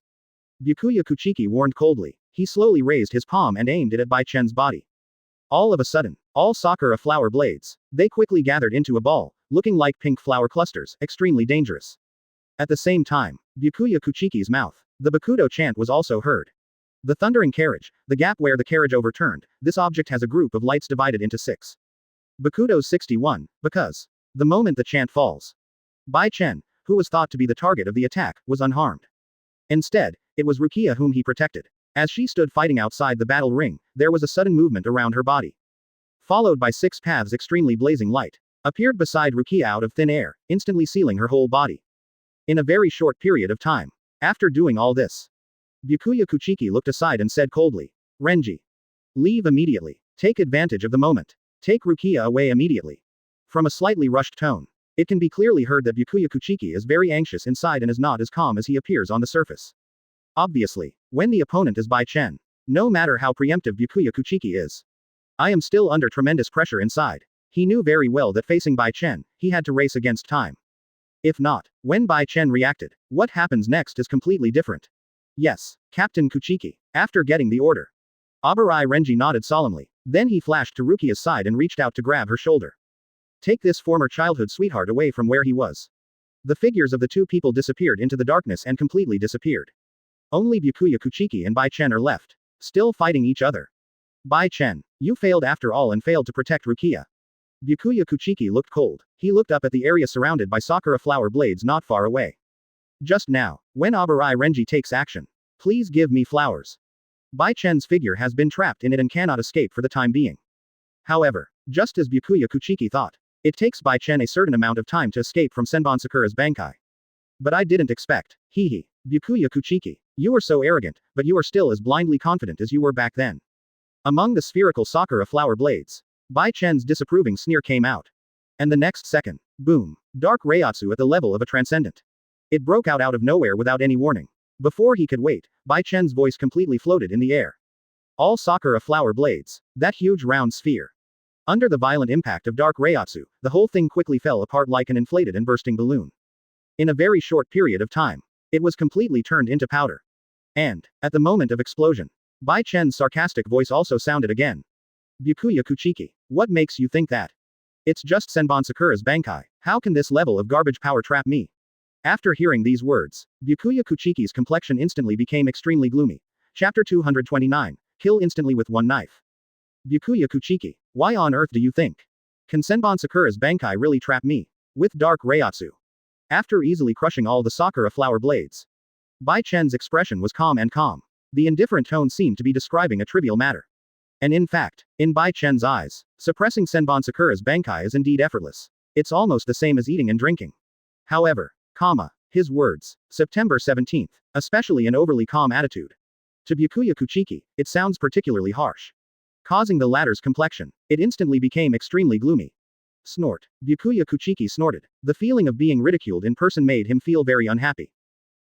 Byakuya Kuchiki warned coldly. He slowly raised his palm and aimed it at Bai Chen's body. All of a sudden, all sakura flower blades, they quickly gathered into a ball, looking like pink flower clusters, extremely dangerous. At the same time, Byakuya Kuchiki's mouth, the Bakudo chant was also heard. The thundering carriage, the gap where the carriage overturned, this object has a group of lights divided into 6. Bakudo's 61, because. The moment the chant falls. Bai Chen, who was thought to be the target of the attack, was unharmed. Instead, it was Rukia whom he protected. As she stood fighting outside the battle ring, there was a sudden movement around her body. Followed by 6 paths extremely blazing light. Appeared beside Rukia out of thin air, instantly sealing her whole body. In a very short period of time. After doing all this. Byakuya Kuchiki looked aside and said coldly. Renji. Leave immediately. Take advantage of the moment. Take Rukia away immediately. From a slightly rushed tone. It can be clearly heard that Byakuya Kuchiki is very anxious inside and is not as calm as he appears on the surface. Obviously, when the opponent is Bai Chen, no matter how preemptive Byakuya Kuchiki is, I am still under tremendous pressure inside. He knew very well that facing Bai Chen, he had to race against time. If not, when Bai Chen reacted, what happens next is completely different. Yes, Captain Kuchiki, after getting the order. Abarai Renji nodded solemnly, then he flashed to Rukia's side and reached out to grab her shoulder. Take this former childhood sweetheart away from where he was. The figures of the two people disappeared into the darkness and completely disappeared. Only Byakuya Kuchiki and Bai Chen are left, still fighting each other. Bai Chen, you failed after all and failed to protect Rukia. Byakuya Kuchiki looked cold. He looked up at the area surrounded by sakura flower blades not far away. Just now, when Abarai Renji takes action, please give me flowers. Bai Chen's figure has been trapped in it and cannot escape for the time being. However, just as Byakuya Kuchiki thought, it takes Bai Chen a certain amount of time to escape from Senbon Bankai. But I didn't expect. Hehe. Byakuya Kuchiki, you are so arrogant, but you are still as blindly confident as you were back then. Among the spherical sakura flower blades, Bai Chen's disapproving sneer came out. And the next second, boom, dark Reiatsu at the level of a transcendent. It broke out of nowhere without any warning. Before he could wait, Bai Chen's voice completely floated in the air. All sakura flower blades, that huge round sphere. Under the violent impact of dark Reiatsu, the whole thing quickly fell apart like an inflated and bursting balloon. In a very short period of time, it was completely turned into powder. And, at the moment of explosion, Bai Chen's sarcastic voice also sounded again. Byakuya Kuchiki, what makes you think that? It's just Senbon Bankai, how can this level of garbage power trap me? After hearing these words, Byakuya Kuchiki's complexion instantly became extremely gloomy. Chapter 229, Kill instantly with one knife. Byakuya Kuchiki, why on earth do you think? Can Senbon Bankai really trap me? With dark Reiatsu. After easily crushing all the sakura flower blades. Bai Chen's expression was calm and calm. The indifferent tone seemed to be describing a trivial matter. And in fact, in Bai Chen's eyes, suppressing Senbon Bankai is indeed effortless. It's almost the same as eating and drinking. However, his words, September 17th, especially an overly calm attitude. To Byakuya Kuchiki, it sounds particularly harsh. Causing the latter's complexion, it instantly became extremely gloomy. Snort. Byakuya Kuchiki snorted. The feeling of being ridiculed in person made him feel very unhappy.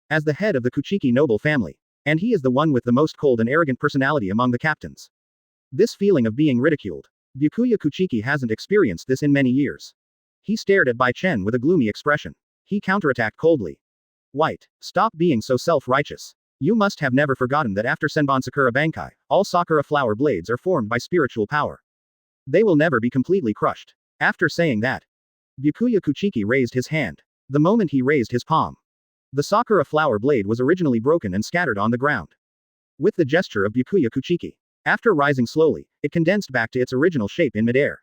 As the head of the Kuchiki noble family, And he is the one with the most cold and arrogant personality among the captains. This feeling of being ridiculed. Byakuya Kuchiki hasn't experienced this in many years. He stared at Bai Chen with a gloomy expression. He counterattacked coldly. White, stop being so self-righteous. You must have never forgotten that after Senbon Sakura Bankai, all Sakura flower blades are formed by spiritual power. They will never be completely crushed. After saying that, Byakuya Kuchiki raised his hand. The moment he raised his palm, the Sakura flower blade was originally broken and scattered on the ground. With the gesture of Byakuya Kuchiki, after rising slowly, it condensed back to its original shape in midair.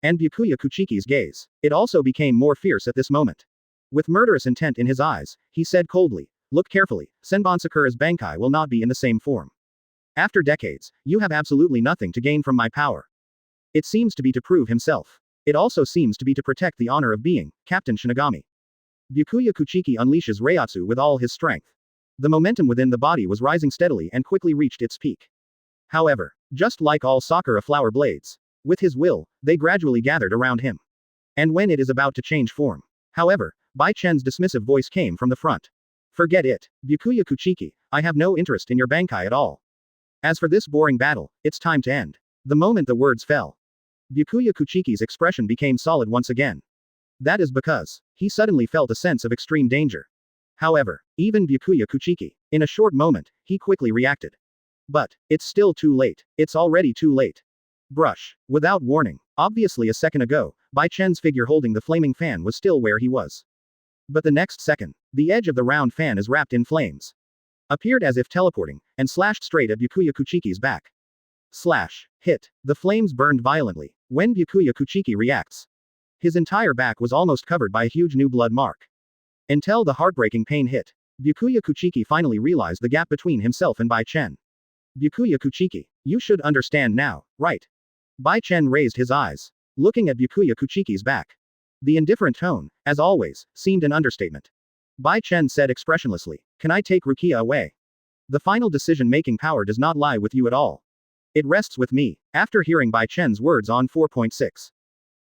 And Byakuya Kuchiki's gaze, it also became more fierce at this moment. With murderous intent in his eyes, he said coldly, look carefully, Senbon Sakura's Bankai will not be in the same form. After decades, you have absolutely nothing to gain from my power. It seems to be to prove himself. It also seems to be to protect the honor of being Captain Shinigami. Byakuya Kuchiki unleashes Reiatsu with all his strength. The momentum within the body was rising steadily and quickly reached its peak. However, just like all Sakura flower blades, with his will, they gradually gathered around him. And when it is about to change form. However, Bai Chen's dismissive voice came from the front. Forget it, Byakuya Kuchiki, I have no interest in your Bankai at all. As for this boring battle, it's time to end. The moment the words fell, Byakuya Kuchiki's expression became solid once again. That is because he suddenly felt a sense of extreme danger. However, even Byakuya Kuchiki, in a short moment, he quickly reacted. But it's still too late. It's already too late. Brush. Without warning. Obviously a second ago, Bai Chen's figure holding the flaming fan was still where he was. But the next second, the edge of the round fan is wrapped in flames. Appeared as if teleporting, and slashed straight at Byakuya Kuchiki's back. Slash. Hit. The flames burned violently. When Byakuya Kuchiki reacts, his entire back was almost covered by a huge new blood mark. Until the heartbreaking pain hit, Byakuya Kuchiki finally realized the gap between himself and Bai Chen. Byakuya Kuchiki, you should understand now, right? Bai Chen raised his eyes, looking at Byakuya Kuchiki's back. The indifferent tone, as always, seemed an understatement. Bai Chen said expressionlessly, can I take Rukia away? The final decision-making power does not lie with you at all. It rests with me. After hearing Bai Chen's words on 4.6.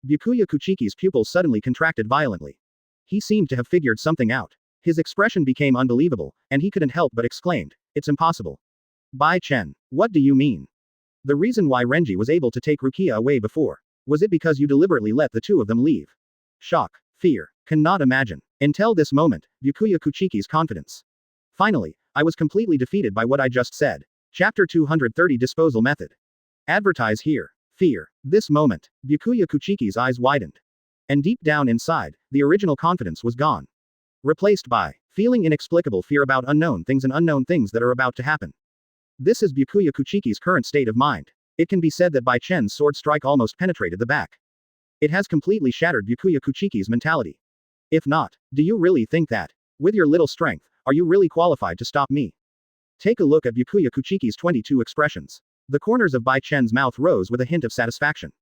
Byakuya Kuchiki's pupils suddenly contracted violently. He seemed to have figured something out. His expression became unbelievable, and he couldn't help but exclaimed, it's impossible. Bai Chen, what do you mean? The reason why Renji was able to take Rukia away before, was it because you deliberately let the two of them leave? Shock, fear, cannot imagine. Until this moment, Byakuya Kuchiki's confidence. Finally, I was completely defeated by what I just said. Chapter 230 Disposal Method. Advertise here. Fear. This moment, Byakuya Kuchiki's eyes widened. And deep down inside, the original confidence was gone. Replaced by feeling inexplicable fear about unknown things and unknown things that are about to happen. This is Byakuya Kuchiki's current state of mind. It can be said that Bai Chen's sword strike almost penetrated the back. It has completely shattered Byakuya Kuchiki's mentality. If not, do you really think that, with your little strength, are you really qualified to stop me? Take a look at Byakuya Kuchiki's 22 expressions. The corners of Bai Chen's mouth rose with a hint of satisfaction.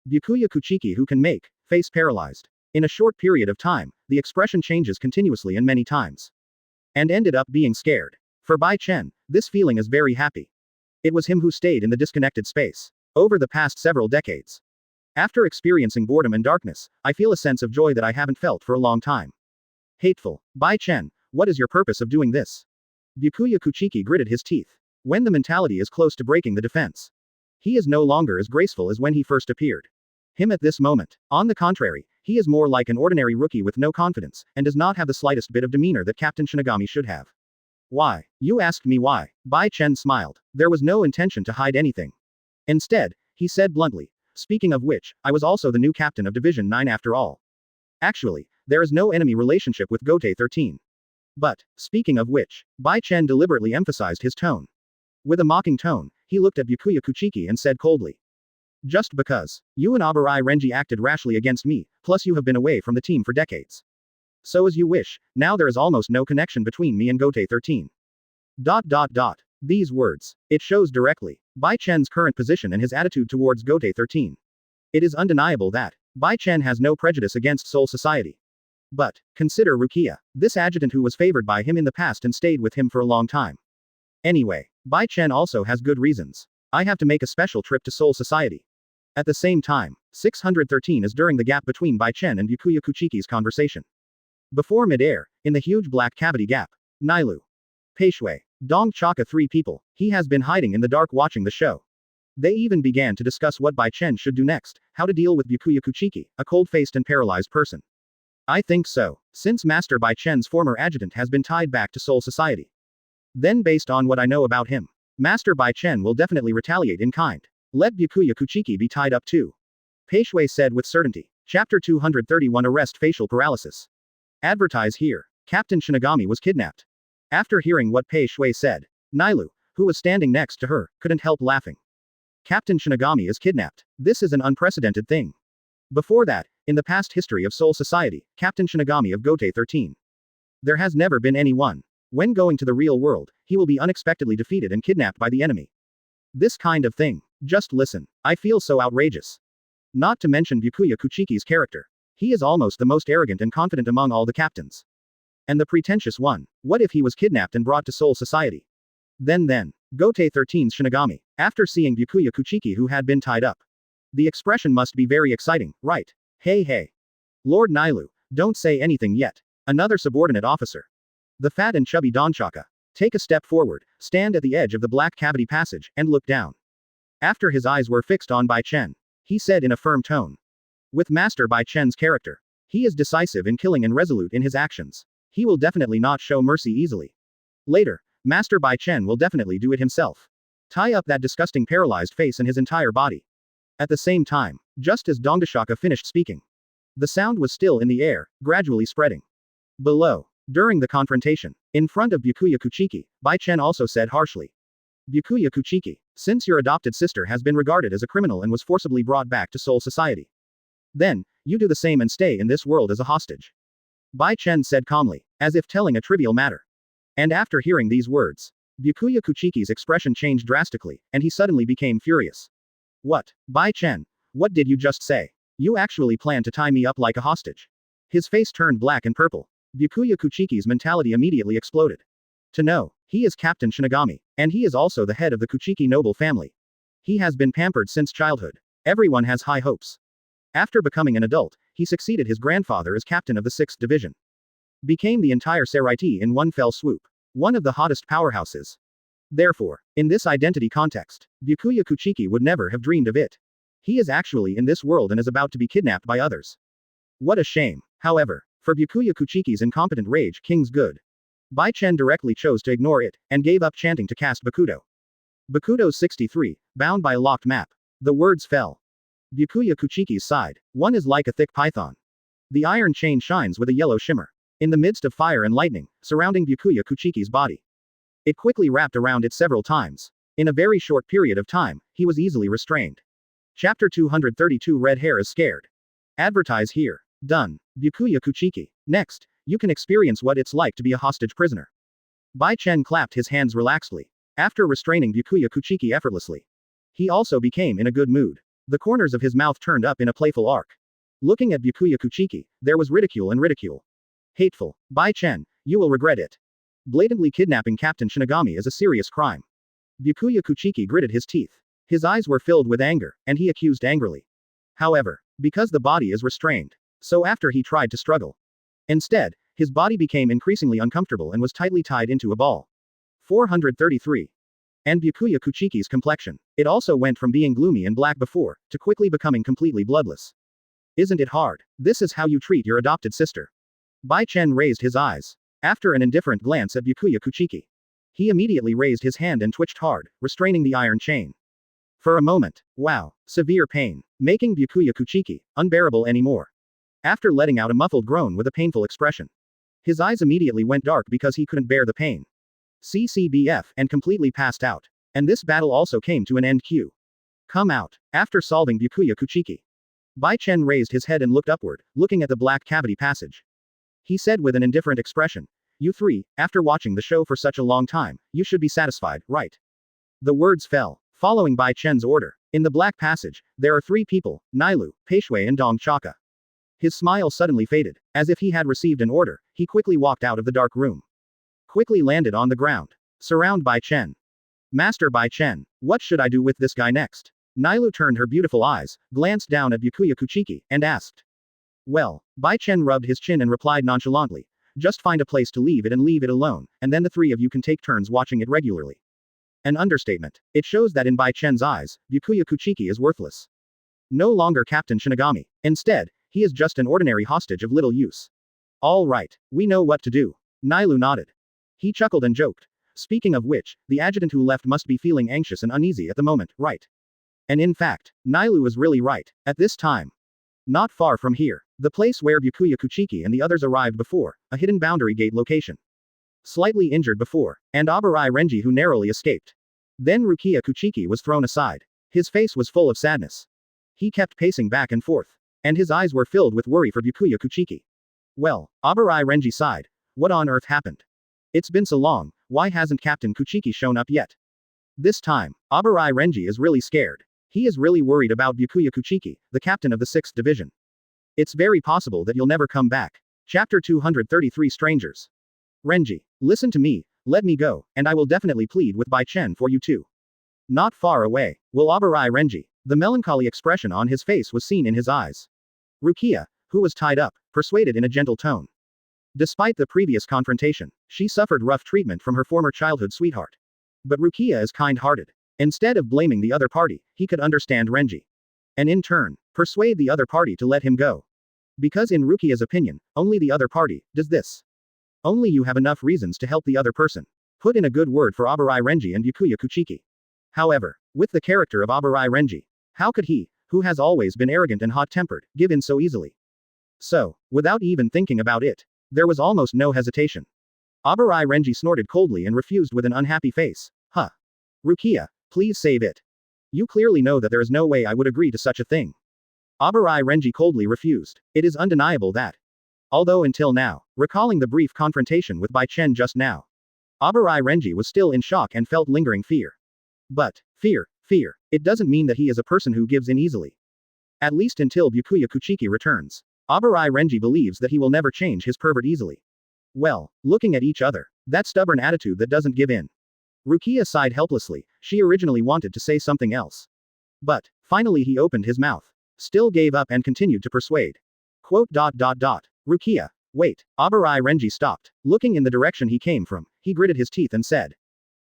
Byakuya Kuchiki who can make, face paralyzed. In a short period of time, the expression changes continuously and many times. And ended up being scared. For Bai Chen, this feeling is very happy. It was him who stayed in the disconnected space. Over the past several decades. After experiencing boredom and darkness, I feel a sense of joy that I haven't felt for a long time. Hateful. Bai Chen, what is your purpose of doing this? Byakuya Kuchiki gritted his teeth. When the mentality is close to breaking the defense, he is no longer as graceful as when he first appeared. Him at this moment, on the contrary, he is more like an ordinary rookie with no confidence, and does not have the slightest bit of demeanor that Captain Shinigami should have. Why? You asked me why. Bai Chen smiled. There was no intention to hide anything. Instead, he said bluntly, speaking of which, I was also the new captain of Division 9 after all. Actually, there is no enemy relationship with Gote 13. But, speaking of which, Bai Chen deliberately emphasized his tone. With a mocking tone, he looked at Byakuya Kuchiki and said coldly. Just because you and Abarai Renji acted rashly against me, plus you have been away from the team for decades. So as you wish, now there is almost no connection between me and Gote 13. ... These words. It shows directly Bai Chen's current position and his attitude towards Gote 13. It is undeniable that Bai Chen has no prejudice against Soul Society. But, consider Rukia, this adjutant who was favored by him in the past and stayed with him for a long time. Anyway, Bai Chen also has good reasons. I have to make a special trip to Soul Society. At the same time, 613 is during the gap between Bai Chen and Byakuya Kuchiki's conversation. Before mid-air, in the huge black cavity gap, Nailu. Peishui. Dong Chaka 3 people. He has been hiding in the dark watching the show. They even began to discuss what Bai Chen should do next, how to deal with Byakuya Kuchiki, a cold-faced and paralyzed person. I think so, since Master Bai Chen's former adjutant has been tied back to Soul Society. Then based on what I know about him, Master Bai Chen will definitely retaliate in kind. Let Byakuya Kuchiki be tied up too. Pei Shui said with certainty. Chapter 231 Arrest Facial Paralysis. Advertise here. Captain Shinigami was kidnapped. After hearing what Pei Shui said, Nailu, who was standing next to her, couldn't help laughing. Captain Shinigami is kidnapped. This is an unprecedented thing. Before that, in the past history of Soul Society, Captain Shinigami of Gote 13. There has never been anyone. When going to the real world, he will be unexpectedly defeated and kidnapped by the enemy. This kind of thing. Just listen. I feel so outrageous. Not to mention Byakuya Kuchiki's character. He is almost the most arrogant and confident among all the captains. And the pretentious one. What if he was kidnapped and brought to Soul Society? Then. Gote 13's Shinigami, after seeing Byakuya Kuchiki who had been tied up. The expression must be very exciting, right? Hey. Lord Nailu, don't say anything yet. Another subordinate officer. The fat and chubby Donchaka. Take a step forward, stand at the edge of the black cavity passage, and look down. After his eyes were fixed on Bai Chen, he said in a firm tone. With Master Bai Chen's character, he is decisive in killing and resolute in his actions. He will definitely not show mercy easily. Later, Master Bai Chen will definitely do it himself. Tie up that disgusting paralyzed face and his entire body. At the same time, just as Dongashaka finished speaking, the sound was still in the air, gradually spreading. Below, during the confrontation, in front of Byakuya Kuchiki, Bai Chen also said harshly. Byakuya Kuchiki, since your adopted sister has been regarded as a criminal and was forcibly brought back to Soul Society, then, you do the same and stay in this world as a hostage. Bai Chen said calmly, as if telling a trivial matter. And after hearing these words, Byakuya Kuchiki's expression changed drastically, and he suddenly became furious. What? Bai Chen, what did you just say? You actually plan to tie me up like a hostage? His face turned black and purple. Byakuya Kuchiki's mentality immediately exploded. To know, he is Captain Shinigami, and he is also the head of the Kuchiki noble family. He has been pampered since childhood. Everyone has high hopes. After becoming an adult, he succeeded his grandfather as captain of the 6th Division. Became the entire Seraiti in one fell swoop. One of the hottest powerhouses. Therefore, in this identity context, Byakuya Kuchiki would never have dreamed of it. He is actually in this world and is about to be kidnapped by others. What a shame. However, for Byakuya Kuchiki's incompetent rage King's good. Bai Chen directly chose to ignore it, and gave up chanting to cast Bakudo. Bakudo 63, bound by a locked map. The words fell. Byakuya Kuchiki's side. One is like a thick python. The iron chain shines with a yellow shimmer. In the midst of fire and lightning, surrounding Byakuya Kuchiki's body. It quickly wrapped around it several times. In a very short period of time, he was easily restrained. Chapter 232 Red Hair is scared. Advertise here. Done. Byakuya Kuchiki. Next, you can experience what it's like to be a hostage prisoner. Bai Chen clapped his hands relaxedly. After restraining Byakuya Kuchiki effortlessly, he also became in a good mood. The corners of his mouth turned up in a playful arc. Looking at Byakuya Kuchiki, there was ridicule and ridicule. Hateful. Bai Chen, you will regret it. Blatantly kidnapping Captain Shinigami is a serious crime. Byakuya Kuchiki gritted his teeth. His eyes were filled with anger, and he accused angrily. However, because the body is restrained, so after he tried to struggle. Instead, his body became increasingly uncomfortable and was tightly tied into a ball. 433. And Byakuya Kuchiki's complexion. It also went from being gloomy and black before, to quickly becoming completely bloodless. Isn't it hard? This is how you treat your adopted sister. Bai Chen raised his eyes. After an indifferent glance at Byakuya Kuchiki, he immediately raised his hand and twitched hard, restraining the iron chain. For a moment, wow, severe pain, making Byakuya Kuchiki unbearable anymore. After letting out a muffled groan with a painful expression, his eyes immediately went dark because he couldn't bear the pain. CCBF and completely passed out. And this battle also came to an end. Come out. After solving Byakuya Kuchiki, Bai Chen raised his head and looked upward, looking at the black cavity passage. He said with an indifferent expression, "You three, after watching the show for such a long time, you should be satisfied, right?" The words fell. Following Bai Chen's order, in the black passage, there are 3 people, Nailu, Pei Shui and Dong Chaka. His smile suddenly faded. As if he had received an order, he quickly walked out of the dark room. Quickly landed on the ground. Surround Bai Chen. Master Bai Chen, what should I do with this guy next? Nailu turned her beautiful eyes, glanced down at Byakuya Kuchiki, and asked. Well, Bai Chen rubbed his chin and replied nonchalantly, Just find a place to leave it and leave it alone, and then the three of you can take turns watching it regularly. An understatement. It shows that in Bai Chen's eyes, Byakuya Kuchiki is worthless. No longer Captain Shinigami. Instead, he is just an ordinary hostage of little use. All right, we know what to do. Nailu nodded. He chuckled and joked. Speaking of which, the adjutant who left must be feeling anxious and uneasy at the moment, right? And in fact, Nailu was really right. At this time, not far from here, the place where Byakuya Kuchiki and the others arrived before, a hidden boundary gate location. Slightly injured before, and Abarai Renji who narrowly escaped. Then Rukia Kuchiki was thrown aside. His face was full of sadness. He kept pacing back and forth, and his eyes were filled with worry for Byakuya Kuchiki. Well, Abarai Renji sighed. What on earth happened? It's been so long, why hasn't Captain Kuchiki shown up yet? This time, Abarai Renji is really scared. He is really worried about Byakuya Kuchiki, the captain of the 6th Division. It's very possible that you'll never come back. Chapter 233 Strangers. Renji, listen to me, let me go, and I will definitely plead with Bai Chen for you too. Not far away, will Abarai Renji. The melancholy expression on his face was seen in his eyes. Rukia, who was tied up, persuaded in a gentle tone. Despite the previous confrontation, she suffered rough treatment from her former childhood sweetheart. But Rukia is kind-hearted. Instead of blaming the other party, he could understand Renji. And in turn, persuade the other party to let him go. Because in Rukia's opinion, only the other party does this. Only you have enough reasons to help the other person. Put in a good word for Abarai Renji and Byakuya Kuchiki. However, with the character of Abarai Renji, how could he, who has always been arrogant and hot-tempered, give in so easily? So, without even thinking about it, there was almost no hesitation. Abarai Renji snorted coldly and refused with an unhappy face. Huh. Rukia, please save it. You clearly know that there is no way I would agree to such a thing. Abarai Renji coldly refused. It is undeniable that. Although until now, recalling the brief confrontation with Bai Chen just now, Abarai Renji was still in shock and felt lingering fear. But, fear, it doesn't mean that he is a person who gives in easily. At least until Byakuya Kuchiki returns. Abarai Renji believes that he will never change his pervert easily. Well, looking at each other, that stubborn attitude that doesn't give in. Rukia sighed helplessly, she originally wanted to say something else. But, finally he opened his mouth. Still gave up and continued to persuade. Rukia, wait. Abarai Renji stopped. Looking in the direction he came from, he gritted his teeth and said.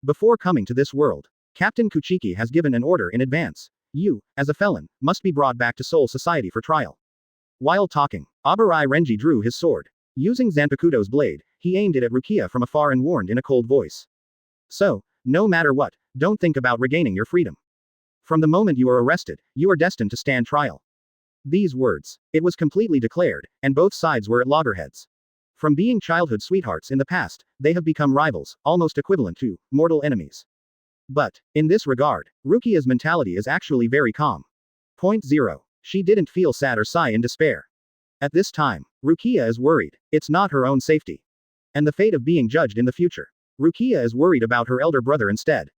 Before coming to this world, Captain Kuchiki has given an order in advance. You, as a felon, must be brought back to Soul Society for trial. While talking, Abarai Renji drew his sword. Using Zanpakutō's blade, he aimed it at Rukia from afar and warned in a cold voice. So, no matter what, don't think about regaining your freedom. From the moment you are arrested, you are destined to stand trial. These words, it was completely declared, and both sides were at loggerheads. From being childhood sweethearts in the past, they have become rivals, almost equivalent to mortal enemies. But, in this regard, Rukia's mentality is actually very calm. Point 0. She didn't feel sad or sigh in despair. At this time, Rukia is worried. It's not her own safety. And the fate of being judged in the future. Rukia is worried about her elder brother instead.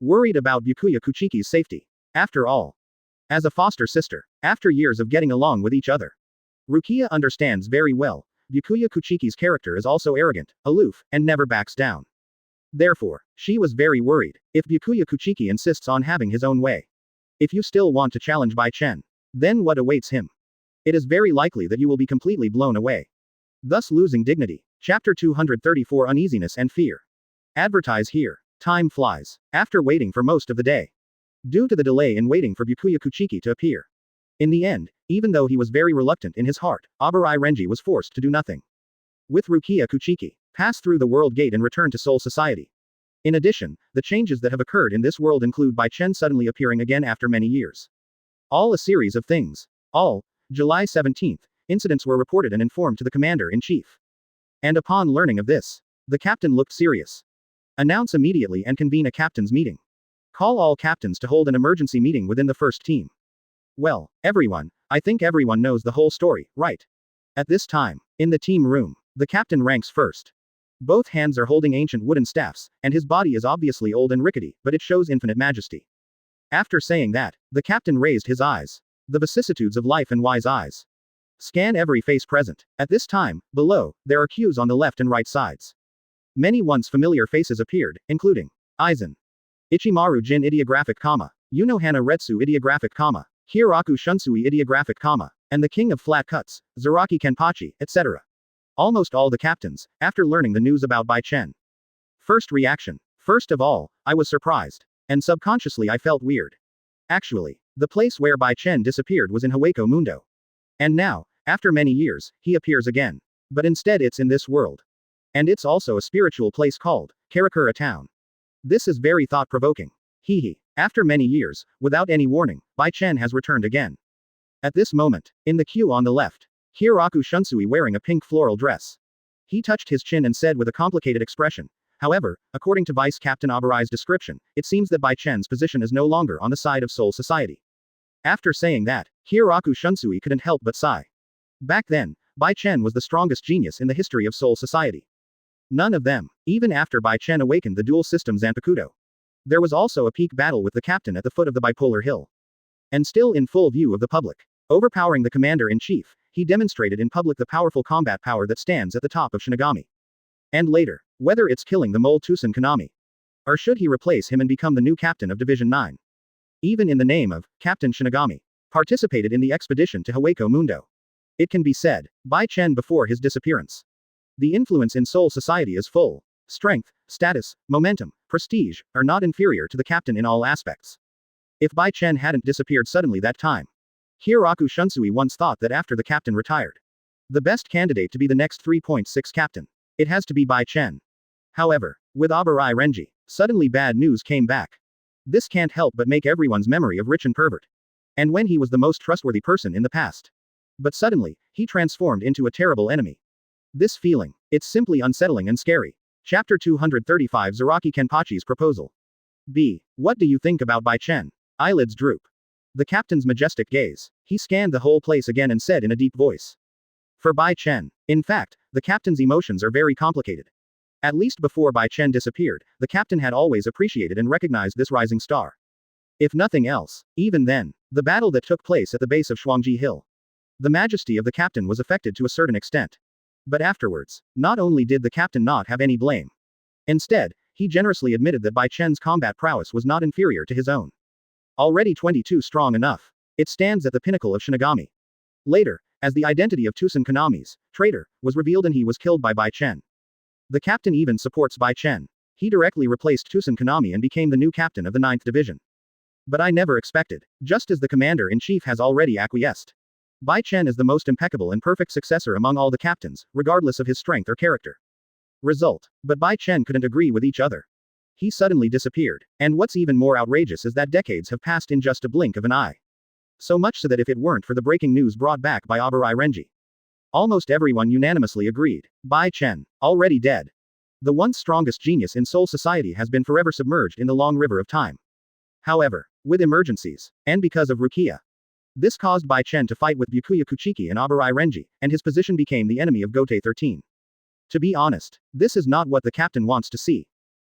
Worried about Byakuya Kuchiki's safety. After all. As a foster sister, after years of getting along with each other. Rukia understands very well, Byakuya Kuchiki's character is also arrogant, aloof, and never backs down. Therefore, she was very worried, if Byakuya Kuchiki insists on having his own way. If you still want to challenge Bai Chen, then what awaits him? It is very likely that you will be completely blown away. Thus losing dignity. Chapter 234 Uneasiness and Fear. Advertise here. Time flies. After waiting for most of the day. Due to the delay in waiting for Byakuya Kuchiki to appear. In the end, even though he was very reluctant in his heart, Abarai Renji was forced to do nothing. With Rukia Kuchiki, pass through the world gate and return to Soul Society. In addition, the changes that have occurred in this world include Bai Chen suddenly appearing again after many years. All a series of things. All, July 17th, incidents were reported and informed to the Commander-in-Chief. And upon learning of this, the captain looked serious. Announce immediately and convene a captain's meeting. Call all captains to hold an emergency meeting within the first team. Well, everyone, I think everyone knows the whole story, right? At this time, in the team room, the captain ranks first. Both hands are holding ancient wooden staffs, and his body is obviously old and rickety, but it shows infinite majesty. After saying that, the captain raised his eyes. The vicissitudes of life and wise eyes. Scan every face present. At this time, below, there are cues on the left and right sides. Many once familiar faces appeared, including Aizen Ichimaru Jin ideographic comma, Unohana Retsu ideographic comma, Hiraku Shunsui ideographic comma, and the king of flat cuts, Zaraki Kenpachi, etc. almost all the captains, after learning the news about Bai Chen. First reaction. First of all, I was surprised. And subconsciously I felt weird. Actually, the place where Bai Chen disappeared was in Hueco Mundo. And now, after many years, he appears again. But instead it's in this world. And it's also a spiritual place called Karakura Town. This is very thought-provoking. Hehe. After many years, without any warning, Bai Chen has returned again. At this moment, in the queue on the left, Hiroku Shunsui wearing a pink floral dress. He touched his chin and said with a complicated expression. However, according to Vice Captain Abarai's description, it seems that Bai Chen's position is no longer on the side of Soul Society. After saying that, Hiroku Shunsui couldn't help but sigh. Back then, Bai Chen was the strongest genius in the history of Soul Society. None of them, even after Bai Chen awakened the dual system Zanpakutō. There was also a peak battle with the captain at the foot of the bipolar hill. And still in full view of the public. Overpowering the commander-in-chief, he demonstrated in public the powerful combat power that stands at the top of Shinigami. And later, whether it's killing the mole Tusen Kanami. Or should he replace him and become the new captain of Division 9? Even in the name of Captain Shinigami. Participated in the expedition to Hueco Mundo. It can be said, Bai Chen before his disappearance. The influence in Soul Society is full. Strength, status, momentum, prestige, are not inferior to the captain in all aspects. If Bai Chen hadn't disappeared suddenly that time. Hiroku Shunsui once thought that after the captain retired. The best candidate to be the next 3.6 captain. It has to be Bai Chen. However, with Abarai Renji, suddenly bad news came back. This can't help but make everyone's memory of rich and pervert. And when he was the most trustworthy person in the past. But suddenly, he transformed into a terrible enemy. This feeling, it's simply unsettling and scary. Chapter 235 Zaraki Kenpachi's Proposal. B. What do you think about Bai Chen? Eyelids droop. The captain's majestic gaze. He scanned the whole place again and said in a deep voice. For Bai Chen. In fact, the captain's emotions are very complicated. At least before Bai Chen disappeared, the captain had always appreciated and recognized this rising star. If nothing else, even then, the battle that took place at the base of Shuangji Hill. The majesty of the captain was affected to a certain extent. But afterwards, not only did the captain not have any blame. Instead, he generously admitted that Bai Chen's combat prowess was not inferior to his own. Already 22 strong enough. It stands at the pinnacle of Shinigami. Later, as the identity of Tusen Kanami's traitor was revealed and he was killed by Bai Chen. The captain even supports Bai Chen. He directly replaced Tusen Kanami and became the new captain of the 9th Division. But I never expected, just as the commander-in-chief has already acquiesced. Bai Chen is the most impeccable and perfect successor among all the captains, regardless of his strength or character. Result. But Bai Chen couldn't agree with each other. He suddenly disappeared. And what's even more outrageous is that decades have passed in just a blink of an eye. So much so that if it weren't for the breaking news brought back by Abarai Renji, almost everyone unanimously agreed. Bai Chen, already dead. The once strongest genius in Soul Society has been forever submerged in the long river of time. However, with emergencies, and because of Rukia. This caused Bai Chen to fight with Byakuya Kuchiki and Abarai Renji, and his position became the enemy of Gote 13. To be honest, this is not what the captain wants to see.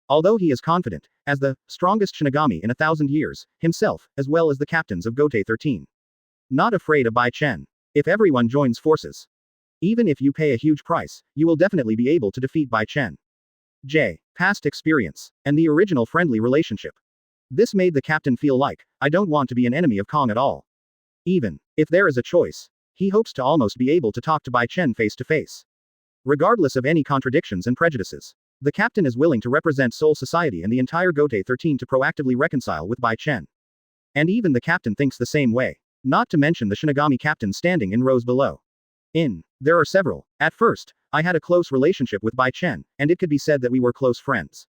Although he is confident, as the strongest Shinigami in 1,000 years, himself, as well as the captains of Gote 13. Not afraid of Bai Chen. If everyone joins forces. Even if you pay a huge price, you will definitely be able to defeat Bai Chen. J. Past experience, and the original friendly relationship. This made the captain feel like, I don't want to be an enemy of Kong at all. Even if there is a choice, he hopes to almost be able to talk to Bai Chen face to face. Regardless of any contradictions and prejudices. The captain is willing to represent Soul Society and the entire Gote 13 to proactively reconcile with Bai Chen. And even the captain thinks the same way. Not to mention the Shinigami captain standing in rows below. There are several. At first, I had a close relationship with Bai Chen, and it could be said that we were close friends.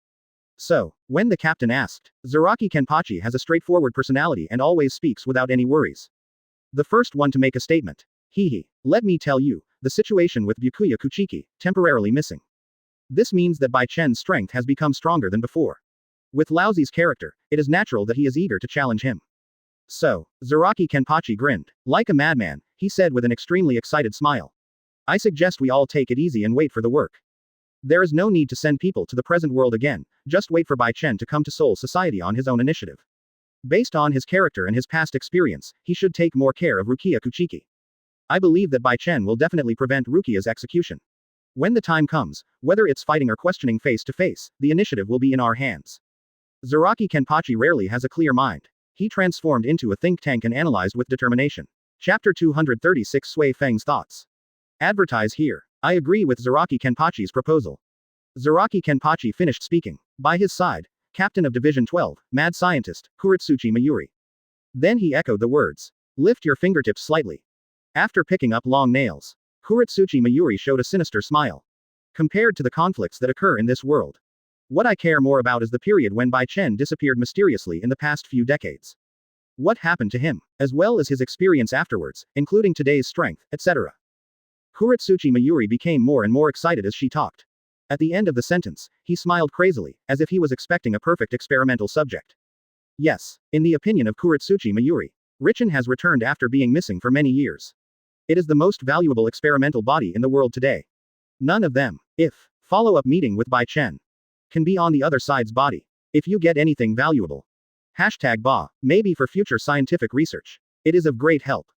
So, when the captain asked, Zaraki Kenpachi has a straightforward personality and always speaks without any worries. The first one to make a statement. Let me tell you, the situation with Byakuya Kuchiki, temporarily missing. This means that Bai Chen's strength has become stronger than before. With Laozi's character, it is natural that he is eager to challenge him. So, Zaraki Kenpachi grinned. Like a madman, he said with an extremely excited smile. I suggest we all take it easy and wait for the work. There is no need to send people to the present world again, just wait for Bai Chen to come to Soul Society on his own initiative. Based on his character and his past experience, he should take more care of Rukia Kuchiki. I believe that Bai Chen will definitely prevent Rukia's execution. When the time comes, whether it's fighting or questioning face to face, the initiative will be in our hands. Zaraki Kenpachi rarely has a clear mind. He transformed into a think tank and analyzed with determination. Chapter 236 Sui Feng's Thoughts. Advertise here. I agree with Zaraki Kenpachi's proposal. Zaraki Kenpachi finished speaking. By his side, Captain of Division 12, Mad Scientist, Kuretsuchi Mayuri. Then he echoed the words. Lift your fingertips slightly. After picking up long nails, Kuretsuchi Mayuri showed a sinister smile. Compared to the conflicts that occur in this world, what I care more about is the period when Bai Chen disappeared mysteriously in the past few decades. What happened to him, as well as his experience afterwards, including today's strength, etc. Kuretsuchi Mayuri became more and more excited as she talked. At the end of the sentence, he smiled crazily, as if he was expecting a perfect experimental subject. Yes, in the opinion of Kuretsuchi Mayuri, Richen has returned after being missing for many years. It is the most valuable experimental body in the world today. None of them, if follow-up meeting with Bai Chen, can be on the other side's body. If you get anything valuable, #Ba, maybe for future scientific research. It is of great help.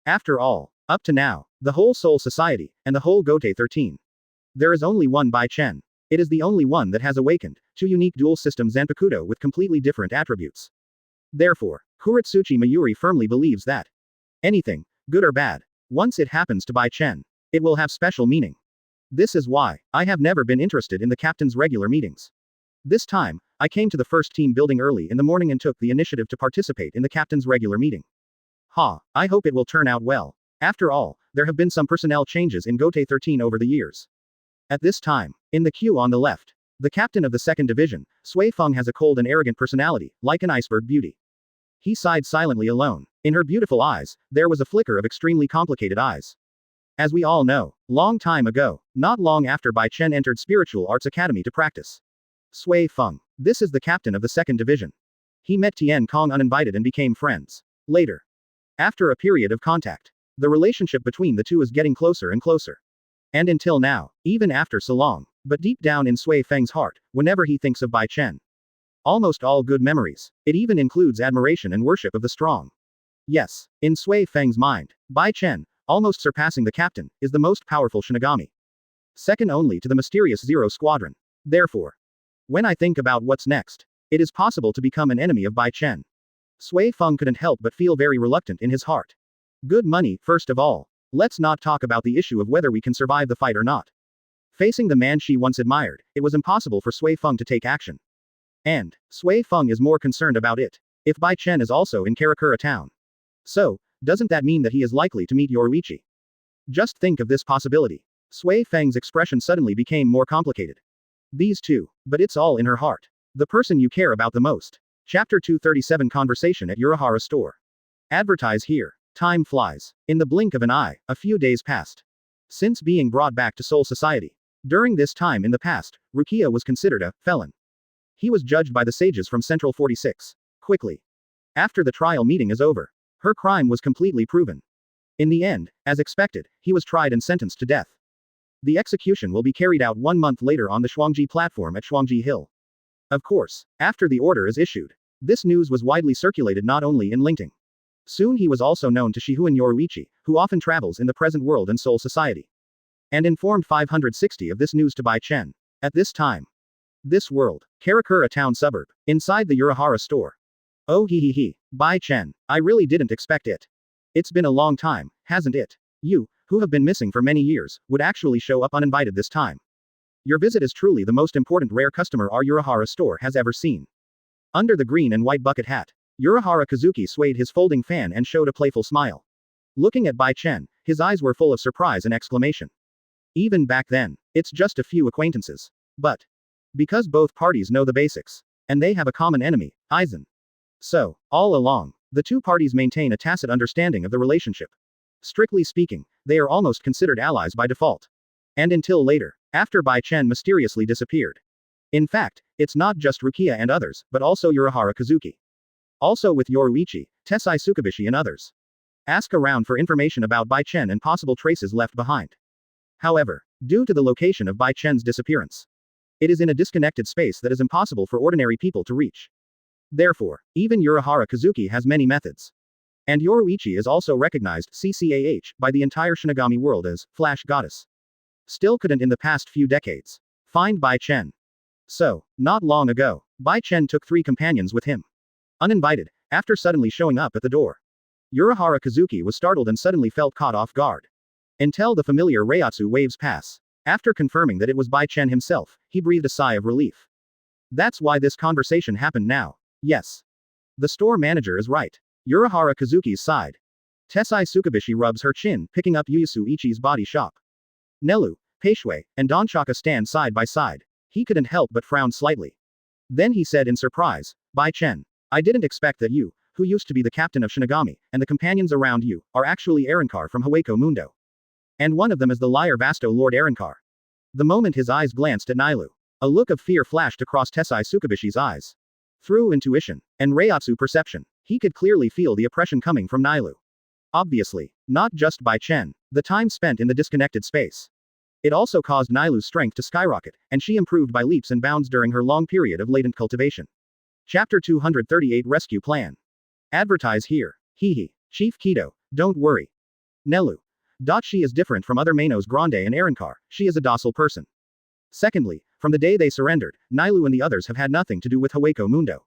After all, up to now, the whole Soul Society, and the whole Gotei 13. There is only one Bai Chen. It is the only one that has awakened, two unique dual system Zanpakutō with completely different attributes. Therefore, Kuretsuchi Mayuri firmly believes that anything, good or bad, once it happens to Bai Chen, it will have special meaning. This is why I have never been interested in the captain's regular meetings. This time, I came to the first team building early in the morning and took the initiative to participate in the captain's regular meeting. I hope it will turn out well. After all, there have been some personnel changes in Gotei 13 over the years. At this time, in the queue on the left, the captain of the second division, Sui Feng, has a cold and arrogant personality, like an iceberg beauty. He sighed silently alone. In her beautiful eyes, there was a flicker of extremely complicated eyes. As we all know, long time ago, not long after Bai Chen entered Spiritual Arts Academy to practice. Sui Feng. This is the captain of the second division. He met Tian Kong uninvited and became friends. Later, after a period of contact, the relationship between the two is getting closer and closer. And until now, even after so long, but deep down in Sui Feng's heart, whenever he thinks of Bai Chen, almost all good memories, it even includes admiration and worship of the strong. Yes, in Sui Feng's mind, Bai Chen, almost surpassing the captain, is the most powerful Shinigami. Second only to the mysterious Zero Squadron. Therefore, when I think about what's next, it is possible to become an enemy of Bai Chen. Sui Feng couldn't help but feel very reluctant in his heart. Good money, first of all. Let's not talk about the issue of whether we can survive the fight or not. Facing the man she once admired, it was impossible for Sui Feng to take action. And Sui Feng is more concerned about it. If Bai Chen is also in Karakura Town, so, doesn't that mean that he is likely to meet Yoruichi? Just think of this possibility. Sui Feng's expression suddenly became more complicated. These two, but it's all in her heart. The person you care about the most. Chapter 237 Conversation at Yuhabach Store. Advertise here. Time flies. In the blink of an eye, a few days passed. Since being brought back to Soul Society. During this time in the past, Rukia was considered a felon. He was judged by the sages from Central 46. Quickly. After the trial meeting is over, her crime was completely proven. In the end, as expected, he was tried and sentenced to death. The execution will be carried out 1 month later on the Shuangji platform at Shuangji Hill. Of course, after the order is issued, this news was widely circulated not only in Lingting. Soon he was also known to Shihuan Yoruichi, who often travels in the present world and Soul Society, and informed 560 of this news to Bai Chen. At this time, this world, Karakura Town suburb, inside the Urahara store. Oh he, Bai Chen, I really didn't expect it. It's been a long time, hasn't it? You, who have been missing for many years, would actually show up uninvited this time. Your visit is truly the most important rare customer our Urahara store has ever seen. Under the green and white bucket hat, Urahara Kazuki swayed his folding fan and showed a playful smile. Looking at Bai Chen, his eyes were full of surprise and exclamation. Even back then, it's just a few acquaintances. But because both parties know the basics, and they have a common enemy, Aizen. So, all along, the two parties maintain a tacit understanding of the relationship. Strictly speaking, they are almost considered allies by default. And until later, after Bai Chen mysteriously disappeared. In fact, it's not just Rukia and others, but also Urahara Kazuki. Also with Yoruichi, Tessai Tsukubishi and others. Ask around for information about Bai Chen and possible traces left behind. However, due to the location of Bai Chen's disappearance, it is in a disconnected space that is impossible for ordinary people to reach. Therefore, even Urahara Kazuki has many methods. And Yoruichi is also recognized CCAH by the entire Shinigami world as Flash Goddess. Still couldn't in the past few decades find Bai Chen. So, not long ago, Bai Chen took 3 companions with him. Uninvited, after suddenly showing up at the door. Urahara Kazuki was startled and suddenly felt caught off guard. Until the familiar Reiatsu waves pass. After confirming that it was Bai Chen himself, he breathed a sigh of relief. That's why this conversation happened now. Yes. The store manager is right. Urahara Kazuki's sighed. Tessai Tsukubishi rubs her chin, picking up Yuyasu Ichi's body shop. Nelu, Peishui, and Donchaka stand side by side. He couldn't help but frown slightly. Then he said in surprise, Bai Chen, I didn't expect that you, who used to be the captain of Shinigami, and the companions around you, are actually Arankar from Hueco Mundo. And one of them is the liar Vasto Lord Arankar. The moment his eyes glanced at Nailu, a look of fear flashed across Tessai Tsukubishi's eyes. Through intuition and Reiatsu perception, he could clearly feel the oppression coming from Nailu. Obviously, not just Bai Chen, the time spent in the disconnected space. It also caused Nailu's strength to skyrocket, and she improved by leaps and bounds during her long period of latent cultivation. Chapter 238 Rescue Plan. Advertise here. Hehe. Chief Kido, don't worry. Nelu. She is different from other Manos Grande and Arankar, she is a docile person. Secondly, from the day they surrendered, Nailu and the others have had nothing to do with Hueco Mundo.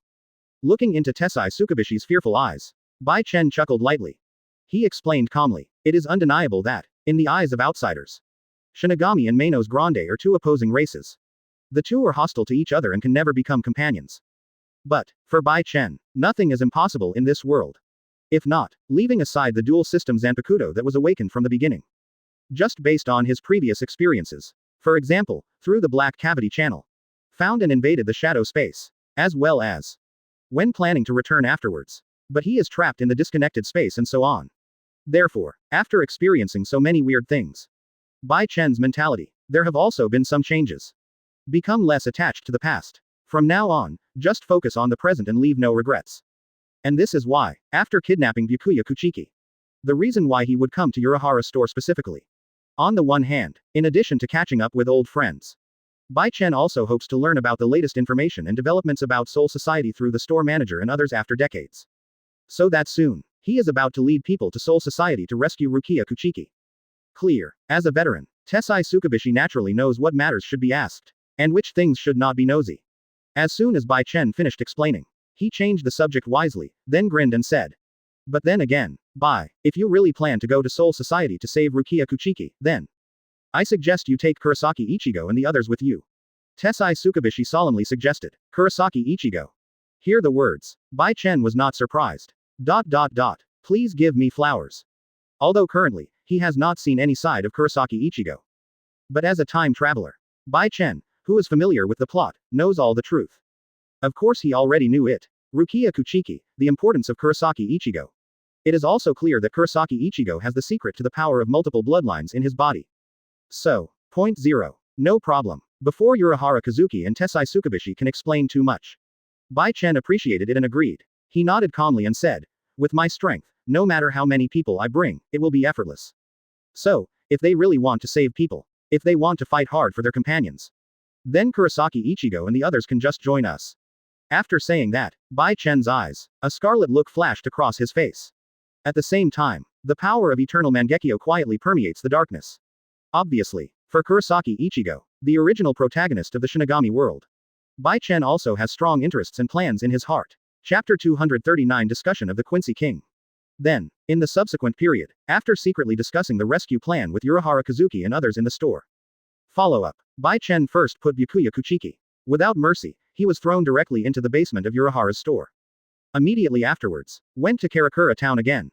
Looking into Tessai Tsukubishi's fearful eyes, Bai Chen chuckled lightly. He explained calmly, it is undeniable that, in the eyes of outsiders, Shinigami and Manos Grande are two opposing races. The two are hostile to each other and can never become companions. But, for Bai Chen, nothing is impossible in this world. If not, leaving aside the dual system Zanpakutō that was awakened from the beginning. Just based on his previous experiences. For example, through the Black Cavity Channel. Found and invaded the shadow space. As well as when planning to return afterwards. But he is trapped in the disconnected space and so on. Therefore, after experiencing so many weird things, Bai Chen's mentality, there have also been some changes. Become less attached to the past. From now on, just focus on the present and leave no regrets. And this is why, after kidnapping Byakuya Kuchiki, the reason why he would come to Urahara's store specifically. On the one hand, in addition to catching up with old friends, Bai Chen also hopes to learn about the latest information and developments about Soul Society through the store manager and others after decades. So that soon, he is about to lead people to Soul Society to rescue Rukia Kuchiki. Clear. As a veteran, Tessai Tsukubishi naturally knows what matters should be asked, and which things should not be nosy. As soon as Bai Chen finished explaining, he changed the subject wisely, then grinned and said. But then again, Bai, if you really plan to go to Soul Society to save Rukia Kuchiki, then I suggest you take Kurosaki Ichigo and the others with you. Tessai Tsukubishi solemnly suggested. Kurosaki Ichigo. Hear the words. Bai Chen was not surprised. Please give me flowers. Although currently, he has not seen any side of Kurosaki Ichigo. But as a time traveler, Bai Chen, who is familiar with the plot, knows all the truth. Of course he already knew it. Rukia Kuchiki, the importance of Kurosaki Ichigo. It is also clear that Kurosaki Ichigo has the secret to the power of multiple bloodlines in his body. So, point 0. No problem. Before Urahara Kazuki and Tessai Tsukubishi can explain too much. Bai Chen appreciated it and agreed. He nodded calmly and said, with my strength, no matter how many people I bring, it will be effortless. So, if they really want to save people, if they want to fight hard for their companions, then Kurosaki Ichigo and the others can just join us. After saying that, Bai Chen's eyes, a scarlet look flashed across his face. At the same time, the power of eternal Mangekyo quietly permeates the darkness. Obviously, for Kurosaki Ichigo, the original protagonist of the Shinigami world, Bai Chen also has strong interests and plans in his heart. Chapter 239 Discussion of the Quincy King. Then, in the subsequent period, after secretly discussing the rescue plan with Urahara Kazuki and others in the store. Follow-up. Bai Chen first put Byakuya Kuchiki. Without mercy, he was thrown directly into the basement of Urahara's store. Immediately afterwards, went to Karakura Town again.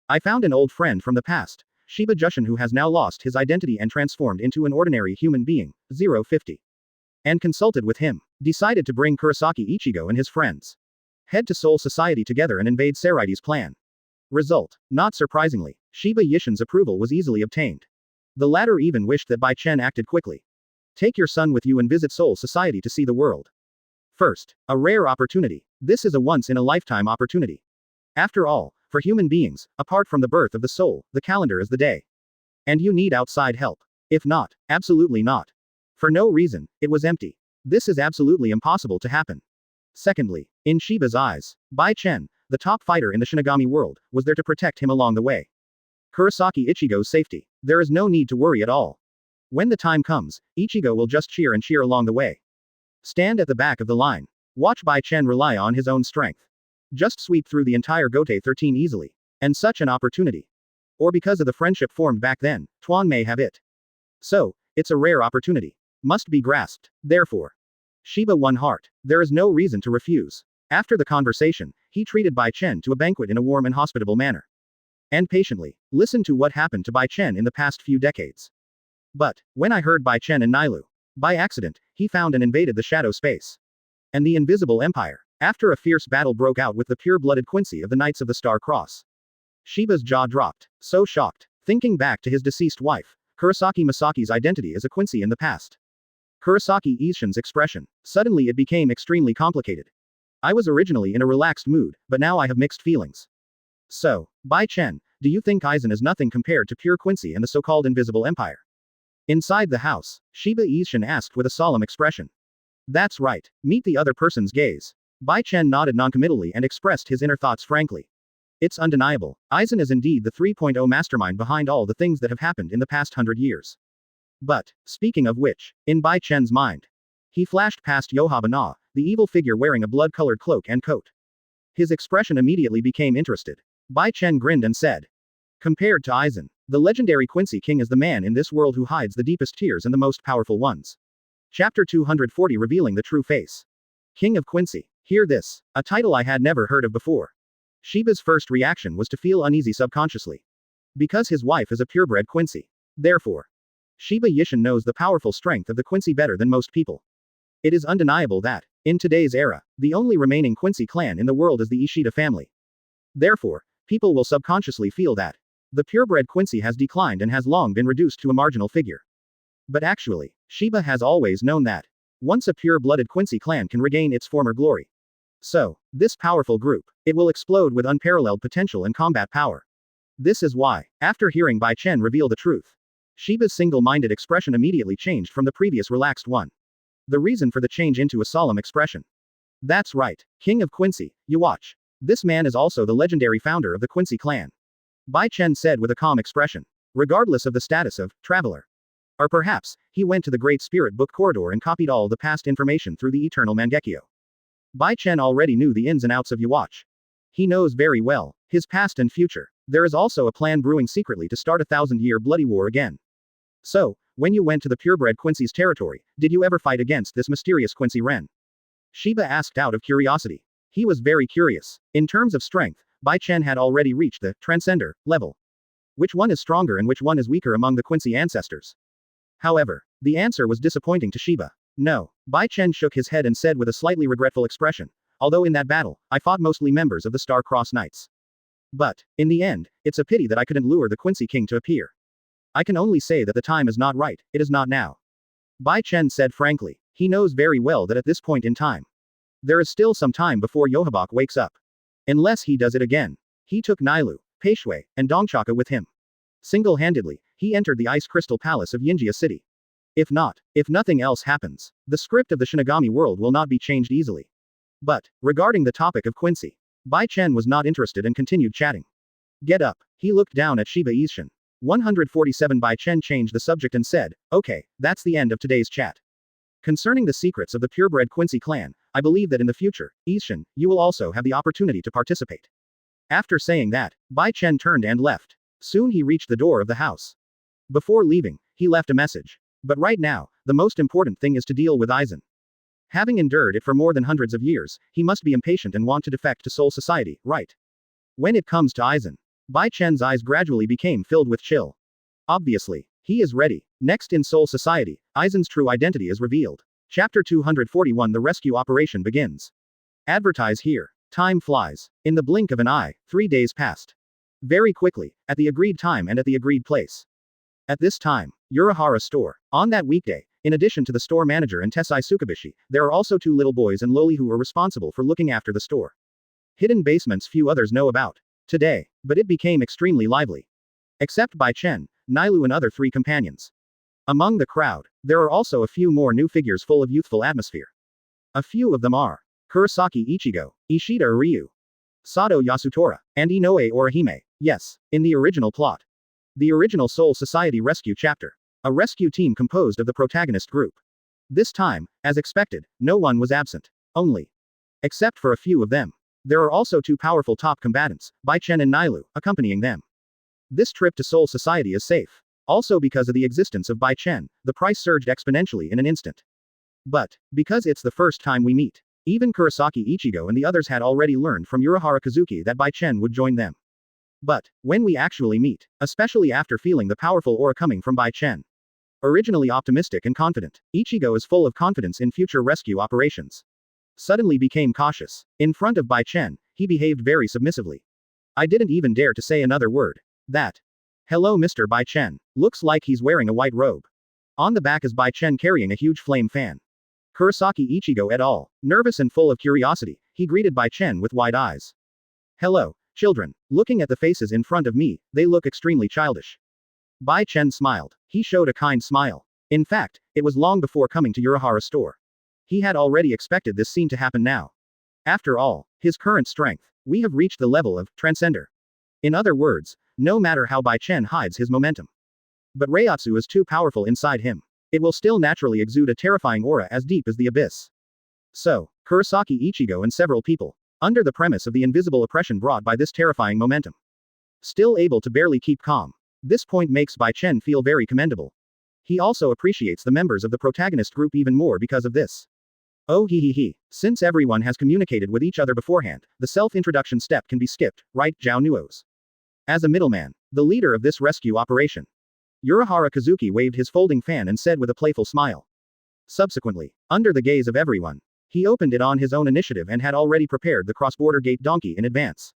I found an old friend from the past, Shiba Jushin, who has now lost his identity and transformed into an ordinary human being, 050. And consulted with him. Decided to bring Kurosaki Ichigo and his friends. Head to Soul Society together and invade Saraide's plan. Result. Not surprisingly, Shiba Yishin's approval was easily obtained. The latter even wished that Bai Chen acted quickly. Take your son with you and visit Soul Society to see the world. First, a rare opportunity. This is a once-in-a-lifetime opportunity. After all, for human beings, apart from the birth of the soul, the calendar is the day. And you need outside help. If not, absolutely not. For no reason, it was empty. This is absolutely impossible to happen. Secondly, in Shiba's eyes, Bai Chen, the top fighter in the Shinigami world, was there to protect him along the way. Kurosaki Ichigo's safety. There is no need to worry at all. When the time comes, Ichigo will just cheer and cheer along the way. Stand at the back of the line. Watch Bai Chen rely on his own strength. Just sweep through the entire Gote 13 easily. And such an opportunity. Or because of the friendship formed back then, Tuan may have it. So, it's a rare opportunity. Must be grasped. Therefore, Shiba won heart. There is no reason to refuse. After the conversation, he treated Bai Chen to a banquet in a warm and hospitable manner. And patiently, listened to what happened to Bai Chen in the past few decades. But, when I heard Bai Chen and Nailu, by accident, he found and invaded the shadow space. And the invisible empire, after a fierce battle broke out with the pure-blooded Quincy of the Knights of the Star Cross. Shiba's jaw dropped, so shocked, thinking back to his deceased wife, Kurosaki Masaki's identity as a Quincy in the past. Kurosaki Isshin's expression. Suddenly it became extremely complicated. I was originally in a relaxed mood, but now I have mixed feelings. So, Bai Chen, do you think Aizen is nothing compared to pure Quincy and the so-called invisible empire? Inside the house, Shiba Isshin asked with a solemn expression. That's right, meet the other person's gaze. Bai Chen nodded noncommittally and expressed his inner thoughts frankly. It's undeniable, Aizen is indeed the 3.0 mastermind behind all the things that have happened in the past 100 years. But, speaking of which, in Bai Chen's mind, he flashed past Yuhabach, the evil figure wearing a blood-colored cloak and coat. His expression immediately became interested. Bai Chen grinned and said. Compared to Aizen, the legendary Quincy King is the man in this world who hides the deepest tears and the most powerful ones. Chapter 240 Revealing the True Face. King of Quincy. Hear this, a title I had never heard of before. Shiba's first reaction was to feel uneasy subconsciously. Because his wife is a purebred Quincy. Therefore, Shiba Isshin knows the powerful strength of the Quincy better than most people. It is undeniable that, in today's era, the only remaining Quincy clan in the world is the Ishida family. Therefore, people will subconsciously feel that the purebred Quincy has declined and has long been reduced to a marginal figure. But actually, Shiba has always known that once a pure-blooded Quincy clan can regain its former glory. So, this powerful group, it will explode with unparalleled potential and combat power. This is why, after hearing Bai Chen reveal the truth, Shiba's single-minded expression immediately changed from the previous relaxed one. The reason for the change into a solemn expression. That's right, King of Quincy, Yuhabach. This man is also the legendary founder of the Quincy clan. Bai Chen said with a calm expression. Regardless of the status of traveler. Or perhaps, he went to the Great Spirit Book corridor and copied all the past information through the Eternal Mangekyo. Bai Chen already knew the ins and outs of Yuhabach. He knows very well his past and future. There is also a plan brewing secretly to start a 1,000-year bloody war again. So, when you went to the purebred Quincy's territory, did you ever fight against this mysterious Quincy Ren? Shiba asked out of curiosity. He was very curious. In terms of strength, Bai Chen had already reached the transcender level. Which one is stronger and which one is weaker among the Quincy ancestors? However, the answer was disappointing to Shiba. No. Bai Chen shook his head and said with a slightly regretful expression. Although in that battle, I fought mostly members of the Star Cross Knights. But, in the end, it's a pity that I couldn't lure the Quincy King to appear. I can only say that the time is not right, it is not now. Bai Chen said frankly. He knows very well that at this point in time, there is still some time before Yuhabach wakes up. Unless he does it again. He took Nailu, Peishui, and Dongchaka with him. Single-handedly, he entered the Ice Crystal Palace of Yinjia City. If nothing else happens, the script of the Shinigami world will not be changed easily. But, regarding the topic of Quincy, Bai Chen was not interested and continued chatting. Get up. He looked down at Shiba Isshin. 147 Bai Chen changed the subject and said, okay, that's the end of today's chat. Concerning the secrets of the purebred Quincy clan, I believe that in the future, Isshin, you will also have the opportunity to participate. After saying that, Bai Chen turned and left. Soon he reached the door of the house. Before leaving, he left a message. But right now, the most important thing is to deal with Aizen. Having endured it for more than hundreds of years, he must be impatient and want to defect to Soul Society, right? When it comes to Aizen, Bai Chen's eyes gradually became filled with chill. Obviously, he is ready. Next in Soul Society, Aizen's true identity is revealed. Chapter 241 The rescue operation begins. Advertise here. Time flies. In the blink of an eye, 3 days passed. Very quickly, at the agreed time and at the agreed place. At this time, Urahara store. On that weekday, in addition to the store manager and Tessai Tsukabishi, there are also 2 little boys and Loli who are responsible for looking after the store. Hidden basements few others know about. Today, but it became extremely lively. Except Bai Chen, Nailu and other 3 companions. Among the crowd, there are also a few more new figures full of youthful atmosphere. A few of them are Kurosaki Ichigo, Ishida Ryu, Sato Yasutora, and Inoue Orihime. Yes, in the original plot. The original Soul Society rescue chapter. A rescue team composed of the protagonist group. This time, as expected, no one was absent. Only. Except for a few of them. There are also 2 powerful top combatants, Bai Chen and Nailu, accompanying them. This trip to Soul Society is safe. Also because of the existence of Bai Chen, the price surged exponentially in an instant. But, because it's the first time we meet, even Kurosaki Ichigo and the others had already learned from Urahara Kazuki that Bai Chen would join them. But, when we actually meet, especially after feeling the powerful aura coming from Bai Chen. Originally optimistic and confident, Ichigo is full of confidence in future rescue operations. Suddenly became cautious. In front of Bai Chen, he behaved very submissively. I didn't even dare to say another word. That. Hello Mr. Bai Chen. Looks like he's wearing a white robe. On the back is Bai Chen carrying a huge flame fan. Kurosaki Ichigo et al., nervous and full of curiosity, he greeted Bai Chen with wide eyes. Hello, children. Looking at the faces in front of me, they look extremely childish. Bai Chen smiled. He showed a kind smile. In fact, it was long before coming to Urahara's store. He had already expected this scene to happen now. After all, his current strength, we have reached the level of transcender. In other words, no matter how Bai Chen hides his momentum. But Reiatsu is too powerful inside him. It will still naturally exude a terrifying aura as deep as the abyss. So, Kurosaki Ichigo and several people, under the premise of the invisible oppression brought by this terrifying momentum, still able to barely keep calm. This point makes Bai Chen feel very commendable. He also appreciates the members of the protagonist group even more because of this. Oh he. Since everyone has communicated with each other beforehand, the self-introduction step can be skipped, right, Zhao Nuos? As a middleman, the leader of this rescue operation, Urahara Kazuki waved his folding fan and said with a playful smile. Subsequently, under the gaze of everyone, he opened it on his own initiative and had already prepared the cross-border gate donkey in advance.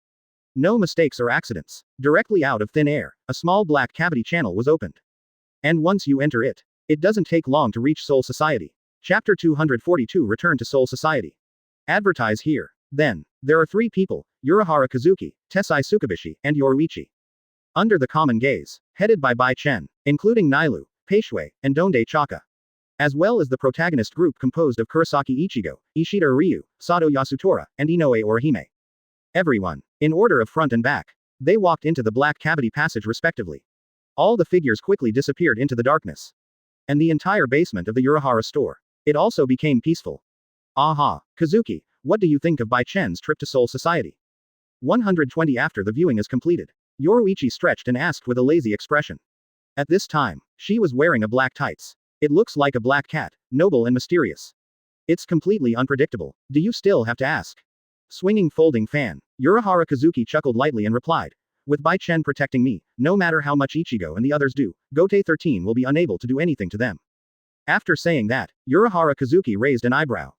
No mistakes or accidents. Directly out of thin air, a small black cavity channel was opened. And once you enter it, it doesn't take long to reach Soul Society. Chapter 242 Return to Soul Society. Advertise here. Then, there are 3 people, Urahara Kazuki, Tessai Tsukubishi, and Yoruichi. Under the common gaze, headed by Bai Chen, including Nailu, Peishui, and Donde Chaka. As well as the protagonist group composed of Kurosaki Ichigo, Ishida Ryu, Sato Yasutora, and Inoue Orihime. Everyone, in order of front and back. They walked into the black cavity passage respectively. All the figures quickly disappeared into the darkness. And the entire basement of the Urahara store. It also became peaceful. Aha, Kazuki, what do you think of Bai Chen's trip to Soul Society? 120 After the viewing is completed, Yoruichi stretched and asked with a lazy expression. At this time, she was wearing a black tights. It looks like a black cat, noble and mysterious. It's completely unpredictable. Do you still have to ask? Swinging folding fan, Urahara Kazuki chuckled lightly and replied. With Bai Chen protecting me, no matter how much Ichigo and the others do, Gote 13 will be unable to do anything to them. After saying that, Urahara Kazuki raised an eyebrow.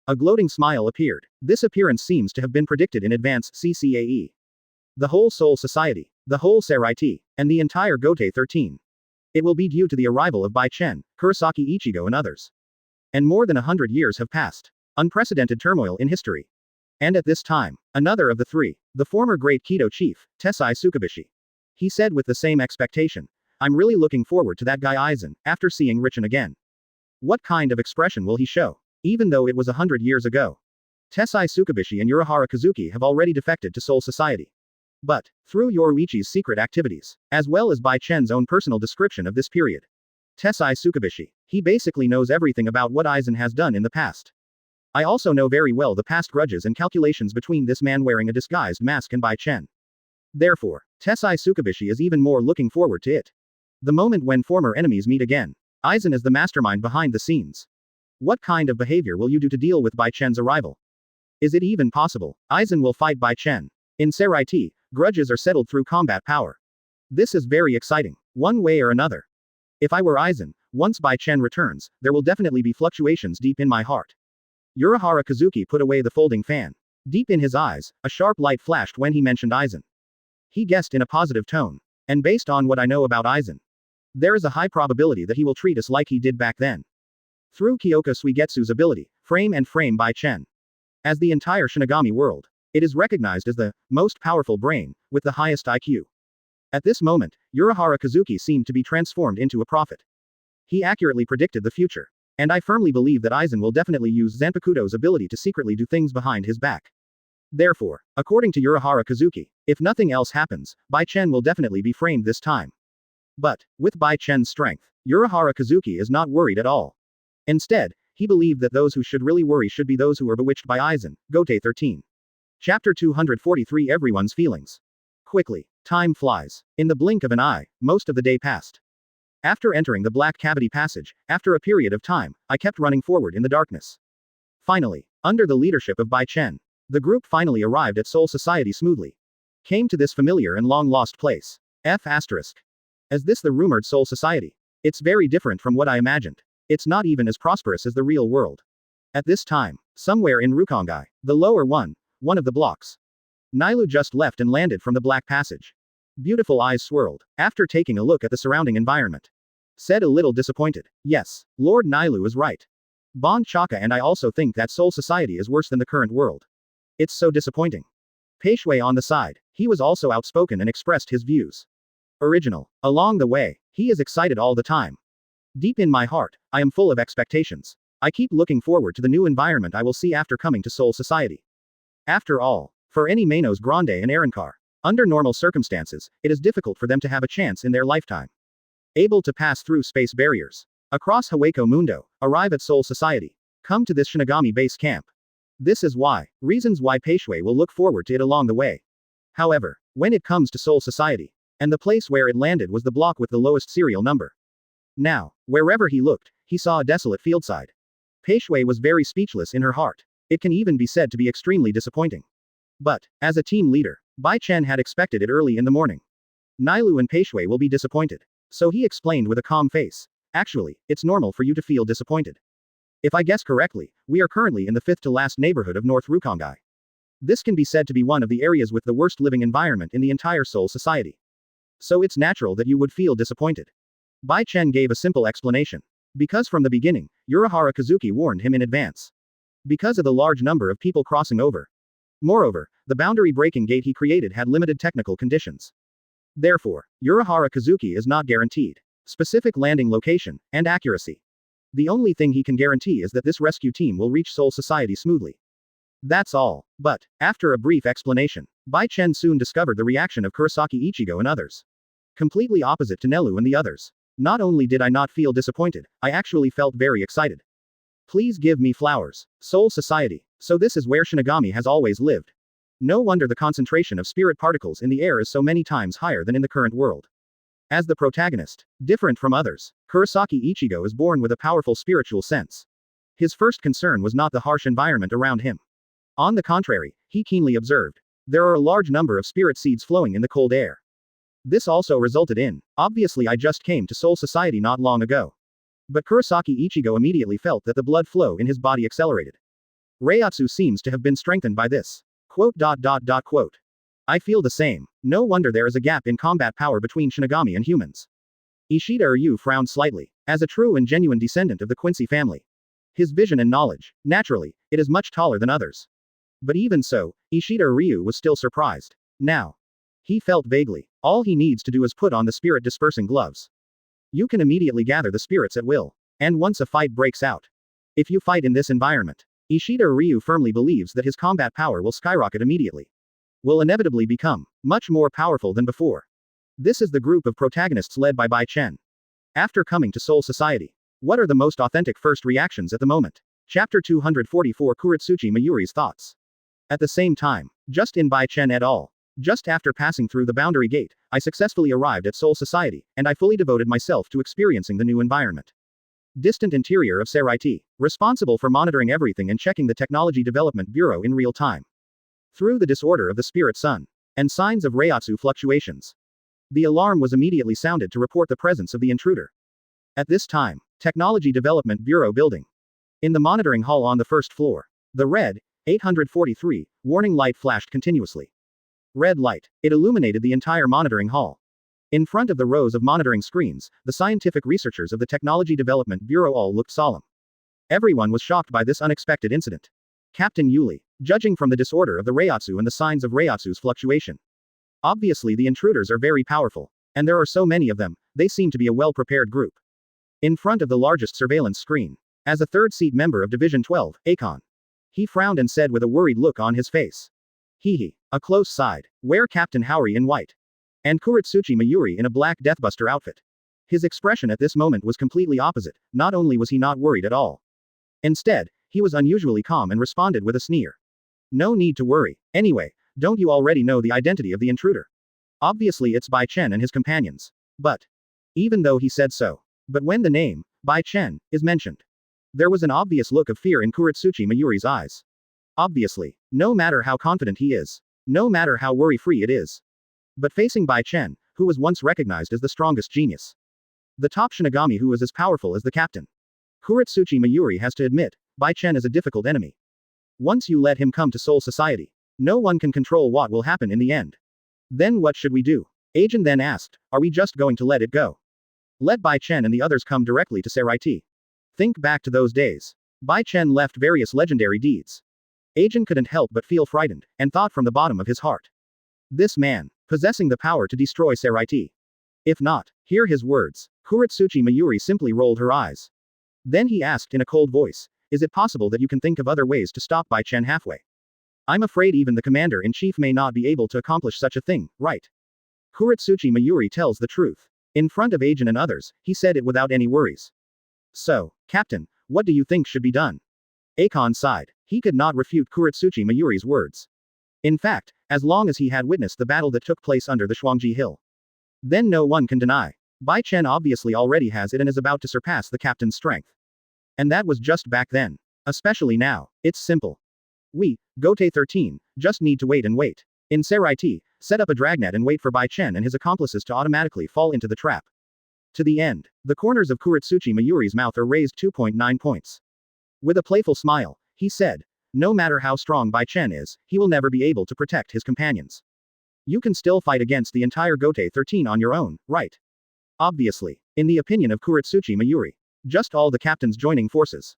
A gloating smile appeared. This appearance seems to have been predicted in advance. CCAE. The whole Soul Society, the whole Seraiti, and the entire Gote 13. It will be due to the arrival of Bai Chen, Kurosaki Ichigo and others. And more than 100 years have passed. Unprecedented turmoil in history. And at this time, another of the 3, the former great Kido chief, Tessai Tsukubishi. He said with the same expectation. I'm really looking forward to that guy Aizen, after seeing Richen again. What kind of expression will he show? Even though it was 100 years ago. Tessai Tsukubishi and Urahara Kazuki have already defected to Soul Society. But, through Yoruichi's secret activities, as well as Bai Chen's own personal description of this period. Tessai Tsukubishi, he basically knows everything about what Aizen has done in the past. I also know very well the past grudges and calculations between this man wearing a disguised mask and Bai Chen. Therefore, Tessai Tsukubishi is even more looking forward to it. The moment when former enemies meet again. Aizen is the mastermind behind the scenes. What kind of behavior will you do to deal with Bai Chen's arrival? Is it even possible? Aizen will fight Bai Chen. In Seraiti, grudges are settled through combat power. This is very exciting, one way or another. If I were Aizen, once Bai Chen returns, there will definitely be fluctuations deep in my heart. Urahara Kazuki put away the folding fan. Deep in his eyes, a sharp light flashed when he mentioned Aizen. He guessed in a positive tone. And based on what I know about Aizen, there is a high probability that he will treat us like he did back then. Through Kyoka Suigetsu's ability, frame Bai Chen. As the entire Shinigami world, it is recognized as the most powerful brain, with the highest IQ. At this moment, Urahara Kazuki seemed to be transformed into a prophet. He accurately predicted the future. And I firmly believe that Aizen will definitely use Zanpakutō's ability to secretly do things behind his back. Therefore, according to Urahara Kazuki, if nothing else happens, Bai Chen will definitely be framed this time. But, with Bai Chen's strength, Urahara Kazuki is not worried at all. Instead, he believed that those who should really worry should be those who were bewitched by Aizen, Gote 13. Chapter 243 Everyone's Feelings. Quickly, time flies. In the blink of an eye, most of the day passed. After entering the Black Cavity Passage, after a period of time, I kept running forward in the darkness. Finally, under the leadership of Bai Chen, the group finally arrived at Soul Society smoothly. Came to this familiar and long-lost place. As this the rumored Soul Society. It's very different from what I imagined. It's not even as prosperous as the real world. At this time, somewhere in Rukongai, the lower one of the blocks, Nailu just left and landed from the Black Passage. Beautiful eyes swirled, after taking a look at the surrounding environment. Said a little disappointed. Yes, Lord Nailu is right. Bon Chaka and I also think that Soul Society is worse than the current world. It's so disappointing. Pei Shui on the side, he was also outspoken and expressed his views. Original. Along the way, he is excited all the time. Deep in my heart, I am full of expectations. I keep looking forward to the new environment I will see after coming to Soul Society. After all, for any Manos Grande and Arankar, under normal circumstances, it is difficult for them to have a chance in their lifetime. Able to pass through space barriers. Across Hueco Mundo, arrive at Soul Society. Come to this Shinigami base camp. This is reasons why Pei Shui will look forward to it along the way. However, when it comes to Soul Society, and the place where it landed was the block with the lowest serial number. Now, wherever he looked, he saw a desolate fieldside. Pei Shui was very speechless in her heart. It can even be said to be extremely disappointing. But, as a team leader, Bai Chen had expected it early in the morning. Nailu and Pei Shui will be disappointed. So he explained with a calm face. Actually, it's normal for you to feel disappointed. If I guess correctly, we are currently in the fifth to last neighborhood of North Rukongai. This can be said to be one of the areas with the worst living environment in the entire Soul Society. So it's natural that you would feel disappointed. Bai Chen gave a simple explanation. Because from the beginning, Urahara Kazuki warned him in advance. Because of the large number of people crossing over. Moreover, the boundary breaking gate he created had limited technical conditions. Therefore, Urahara Kazuki is not guaranteed specific landing location and accuracy. The only thing he can guarantee is that this rescue team will reach Soul Society smoothly. That's all. But, after a brief explanation, Bai Chen soon discovered the reaction of Kurosaki Ichigo and others. Completely opposite to Nelu and the others. Not only did I not feel disappointed, I actually felt very excited. Please give me flowers. Soul Society. So this is where Shinigami has always lived. No wonder the concentration of spirit particles in the air is so many times higher than in the current world. As the protagonist, different from others, Kurosaki Ichigo is born with a powerful spiritual sense. His first concern was not the harsh environment around him. On the contrary, he keenly observed. There are a large number of spirit seeds flowing in the cold air. This also resulted in, obviously I just came to Soul Society not long ago. But Kurosaki Ichigo immediately felt that the blood flow in his body accelerated. Reiatsu seems to have been strengthened by this. Quote. I feel the same. No wonder there is a gap in combat power between Shinigami and humans. Ishida Ryu frowned slightly, as a true and genuine descendant of the Quincy family. His vision and knowledge, naturally, it is much taller than others. But even so, Ishida Ryu was still surprised. Now, he felt vaguely, all he needs to do is put on the spirit dispersing gloves. You can immediately gather the spirits at will. And once a fight breaks out. If you fight in this environment, Ishida Ryu firmly believes that his combat power will skyrocket immediately. Will inevitably become much more powerful than before. This is the group of protagonists led by Bai Chen. After coming to Soul Society, what are the most authentic first reactions at the moment? Chapter 244 Kuritsuchi Mayuri's thoughts. At the same time, just in Bai Chen et al. Just after passing through the boundary gate, I successfully arrived at Soul Society, and I fully devoted myself to experiencing the new environment. Distant interior of Seraiti, responsible for monitoring everything and checking the Technology Development Bureau in real time. Through the disorder of the Spirit Sun, and signs of Reiatsu fluctuations. The alarm was immediately sounded to report the presence of the intruder. At this time, Technology Development Bureau building. In the monitoring hall on the first floor, the red, 843, warning light flashed continuously. Red light. It illuminated the entire monitoring hall. In front of the rows of monitoring screens, the scientific researchers of the Technology Development Bureau all looked solemn. Everyone was shocked by this unexpected incident. Captain Yuli, judging from the disorder of the Reiatsu and the signs of Reiatsu's fluctuation. Obviously the intruders are very powerful. And there are so many of them, they seem to be a well-prepared group. In front of the largest surveillance screen. As a third-seat member of Division 12, Akon. He frowned and said with a worried look on his face. Hehe. A close side. Where Captain Haori in white. And Kuritsuchi Mayuri in a black Deathbuster outfit. His expression at this moment was completely opposite. Not only was he not worried at all. Instead, he was unusually calm and responded with a sneer. No need to worry. Anyway, don't you already know the identity of the intruder? Obviously it's Bai Chen and his companions. But, even though he said so, but when the name, Bai Chen, is mentioned, there was an obvious look of fear in Kuretsuchi Mayuri's eyes. Obviously, no matter how confident he is, no matter how worry-free it is. But facing Bai Chen, who was once recognized as the strongest genius, the top Shinigami who was as powerful as the captain, Kuretsuchi Mayuri has to admit, Bai Chen is a difficult enemy. Once you let him come to Soul Society, no one can control what will happen in the end. Then what should we do? Aizen then asked, are we just going to let it go? Let Bai Chen and the others come directly to Saraiti. Think back to those days. Bai Chen left various legendary deeds. Aizen couldn't help but feel frightened, and thought from the bottom of his heart. This man, possessing the power to destroy Saraiti. If not, hear his words. Kuretsuchi Mayuri simply rolled her eyes. Then he asked in a cold voice, is it possible that you can think of other ways to stop Bai Chen halfway? I'm afraid even the commander-in-chief may not be able to accomplish such a thing, right? Kuretsuchi Mayuri tells the truth. In front of Aizen and others, he said it without any worries. So, Captain, what do you think should be done? Akon sighed. He could not refute Kuretsuchi Mayuri's words. In fact, as long as he had witnessed the battle that took place under the Shuangji Hill, then no one can deny. Bai Chen obviously already has it and is about to surpass the captain's strength. And that was just back then. Especially now, it's simple. We, Gote 13, just need to wait and wait. In Saraiti, set up a dragnet and wait for Bai Chen and his accomplices to automatically fall into the trap. To the end, the corners of Kuretsuchi Mayuri's mouth are raised 2.9 points. With a playful smile, he said, no matter how strong Bai Chen is, he will never be able to protect his companions. You can still fight against the entire Gote 13 on your own, right? Obviously, in the opinion of Kuretsuchi Mayuri, just all the captains joining forces.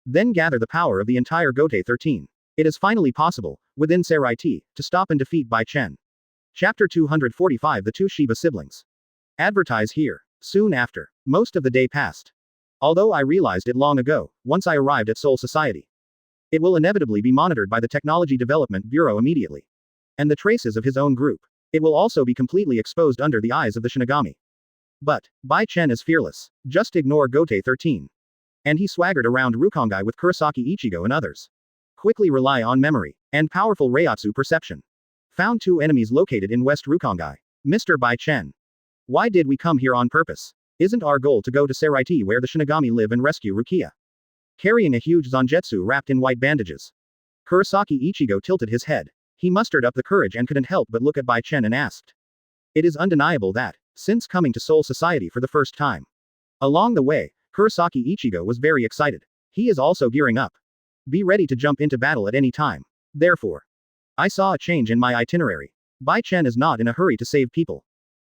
Then gather the power of the entire Gote 13. It is finally possible, within Saraiti, to stop and defeat Bai Chen. Chapter 245 The Two Shiba Siblings. Advertise here. Soon after, most of the day passed. Although I realized it long ago, once I arrived at Soul Society. It will inevitably be monitored by the Technology Development Bureau immediately. And the traces of his own group. It will also be completely exposed under the eyes of the Shinigami. But, Bai Chen is fearless. Just ignore Gote 13. And he swaggered around Rukongai with Kurosaki Ichigo and others. Quickly rely on memory, and powerful Reiatsu perception. Found two enemies located in West Rukongai. Mr. Bai Chen. Why did we come here on purpose? Isn't our goal to go to Saraiti where the Shinigami live and rescue Rukia? Carrying a huge zanjetsu wrapped in white bandages. Kurosaki Ichigo tilted his head. He mustered up the courage and couldn't help but look at Bai Chen and asked. It is undeniable that, since coming to Soul Society for the first time. Along the way, Kurosaki Ichigo was very excited. He is also gearing up. Be ready to jump into battle at any time. Therefore, I saw a change in my itinerary. Bai Chen is not in a hurry to save people.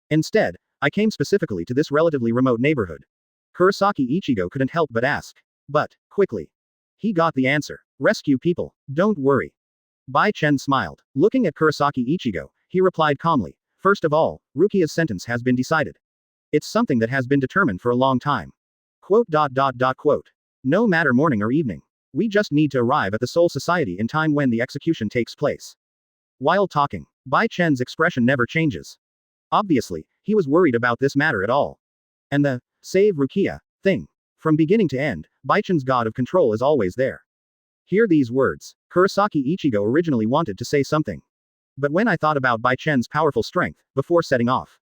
Instead, I came specifically to this relatively remote neighborhood. Kurosaki Ichigo couldn't help but ask. But, quickly. He got the answer. Rescue people. Don't worry. Bai Chen smiled. Looking at Kurosaki Ichigo, he replied calmly. First of all, Rukia's sentence has been decided. It's something that has been determined for a long time. Quote. No matter morning or evening. We just need to arrive at the Soul Society in time when the execution takes place. While talking, Bai Chen's expression never changes. Obviously, he was worried about this matter at all. And the save Rukia thing. From beginning to end, Bai Chen's god of control is always there. Hear these words. Kurosaki Ichigo originally wanted to say something. But when I thought about Bai Chen's powerful strength, before setting off.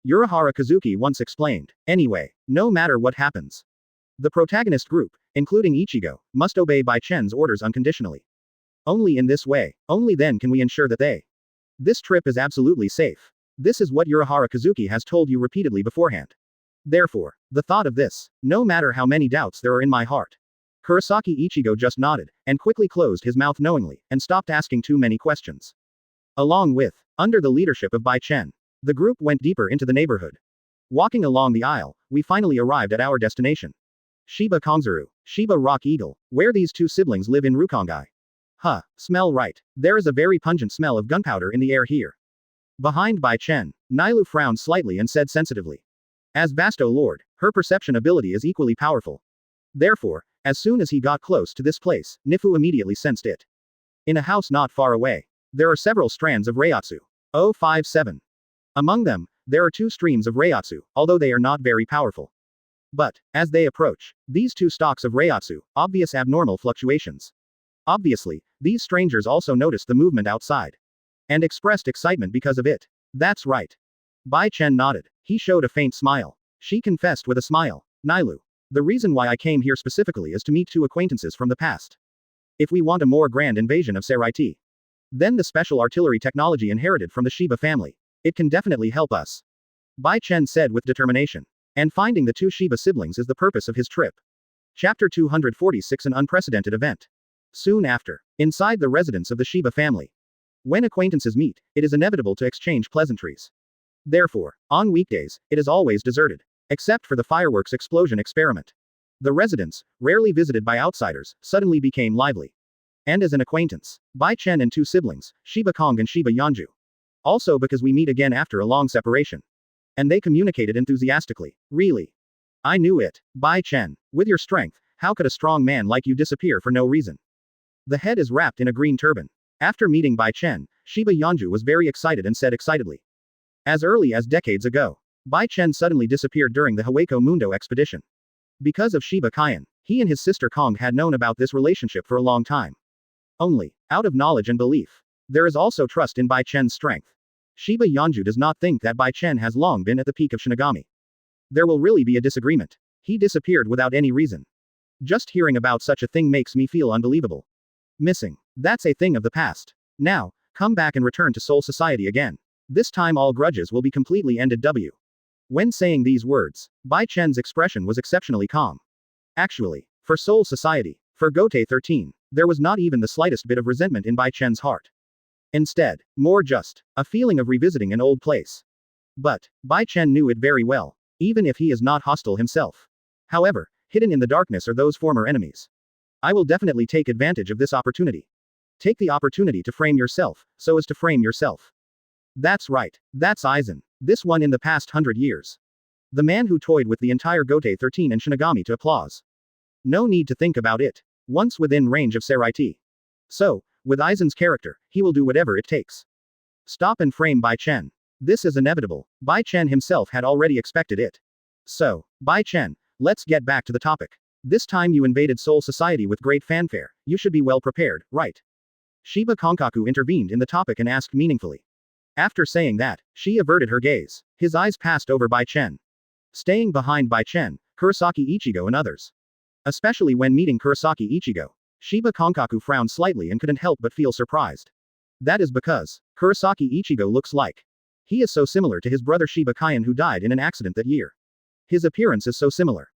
Urahara Kazuki once explained. Anyway, no matter what happens. The protagonist group, including Ichigo, must obey Bai Chen's orders unconditionally. Only in this way, only then can we ensure that this trip is absolutely safe. This is what Urahara Kazuki has told you repeatedly beforehand. Therefore, the thought of this, no matter how many doubts there are in my heart. Kurosaki Ichigo just nodded, and quickly closed his mouth knowingly, and stopped asking too many questions. Along with, under the leadership of Bai Chen, the group went deeper into the neighborhood. Walking along the aisle, we finally arrived at our destination. Shiba Kongzaru, Shiba Rock Eagle, where these two siblings live in Rukongai. Huh, smell right. There is a very pungent smell of gunpowder in the air here. Behind Bai Chen, Nailu frowned slightly and said sensitively. As Vasto Lord, her perception ability is equally powerful. Therefore, as soon as he got close to this place, Nifu immediately sensed it. In a house not far away, there are several strands of Reiatsu. 057. Among them, there are two streams of Reiatsu, although they are not very powerful. But, as they approach, these two stalks of Reiatsu, obvious abnormal fluctuations. Obviously, these strangers also noticed the movement outside. And expressed excitement because of it. That's right. Bai Chen nodded. He showed a faint smile. She confessed with a smile. Nilu. The reason why I came here specifically is to meet two acquaintances from the past. If we want a more grand invasion of Seraiti, then the special artillery technology inherited from the Shiba family, it can definitely help us. Bai Chen said with determination. And finding the two Shiba siblings is the purpose of his trip. Chapter 246 An unprecedented event. Soon after, inside the residence of the Shiba family. When acquaintances meet, it is inevitable to exchange pleasantries. Therefore, on weekdays, it is always deserted. Except for the fireworks explosion experiment. The residence, rarely visited by outsiders, suddenly became lively. And as an acquaintance, Bai Chen and two siblings, Shiba Kong and Shiba Yanju. Also because we meet again after a long separation. And they communicated enthusiastically. Really? I knew it. Bai Chen, with your strength, how could a strong man like you disappear for no reason? The head is wrapped in a green turban. After meeting Bai Chen, Shiba Yanju was very excited and said excitedly. As early as decades ago, Bai Chen suddenly disappeared during the Hueco Mundo expedition. Because of Shiba Kaiyan, he and his sister Kong had known about this relationship for a long time. Only, out of knowledge and belief, there is also trust in Bai Chen's strength. Shiba Yanju does not think that Bai Chen has long been at the peak of Shinigami. There will really be a disagreement. He disappeared without any reason. Just hearing about such a thing makes me feel unbelievable. Missing. That's a thing of the past. Now, come back and return to Soul Society again. This time all grudges will be completely ended. When saying these words, Bai Chen's expression was exceptionally calm. Actually, for Soul Society, for Gotei 13, there was not even the slightest bit of resentment in Bai Chen's heart. Instead, more just, a feeling of revisiting an old place. But, Bai Chen knew it very well, even if he is not hostile himself. However, hidden in the darkness are those former enemies. I will definitely take advantage of this opportunity. Take the opportunity to frame yourself, so as to frame yourself. That's right, that's Aizen, this one in the past 100 years. The man who toyed with the entire Gotei 13 and Shinigami to applause. No need to think about it. Once within range of Seraiti. So, with Aizen's character, he will do whatever it takes. Stop and frame Bai Chen. This is inevitable. Bai Chen himself had already expected it. So, Bai Chen, let's get back to the topic. This time you invaded Soul Society with great fanfare, you should be well prepared, right? Shiba Konkaku intervened in the topic and asked meaningfully. After saying that, she averted her gaze. His eyes passed over Bai Chen. Staying behind Bai Chen, Kurosaki Ichigo and others. Especially when meeting Kurosaki Ichigo. Shiba Konkaku frowned slightly and couldn't help but feel surprised. That is because, Kurosaki Ichigo looks like. He is so similar to his brother Shiba Kaiyan who died in an accident that year. His appearance is so similar.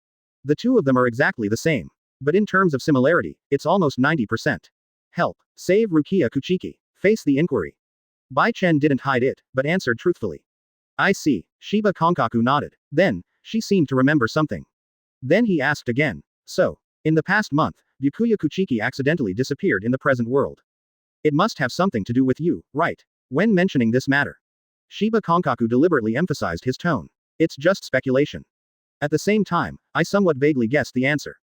The two of them are exactly the same. But in terms of similarity, it's almost 90%. Help. Save Rukia Kuchiki. Face the inquiry. Bai Chen didn't hide it, but answered truthfully. I see. Shiba Konkaku nodded. Then, she seemed to remember something. Then he asked again. So, in the past month, Byakuya Kuchiki accidentally disappeared in the present world. It must have something to do with you, right? When mentioning this matter, Shiba Konkaku deliberately emphasized his tone. It's just speculation. At the same time, I somewhat vaguely guessed the answer.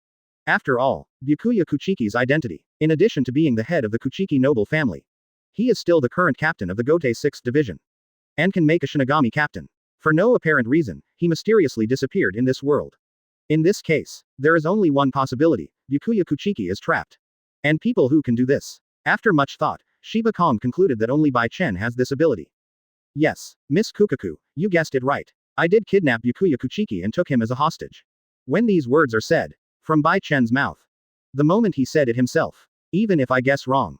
After all, Byakuya Kuchiki's identity, in addition to being the head of the Kuchiki noble family, he is still the current captain of the Gotei 6th Division. And can make a Shinigami captain. For no apparent reason, he mysteriously disappeared in this world. In this case, there is only one possibility, Byakuya Kuchiki is trapped. And people who can do this. After much thought, Shiba Kong concluded that only Bai Chen has this ability. Yes, Miss Kukaku, you guessed it right. I did kidnap Byakuya Kuchiki and took him as a hostage. When these words are said, from Bai Chen's mouth. The moment he said it himself. Even if I guess wrong.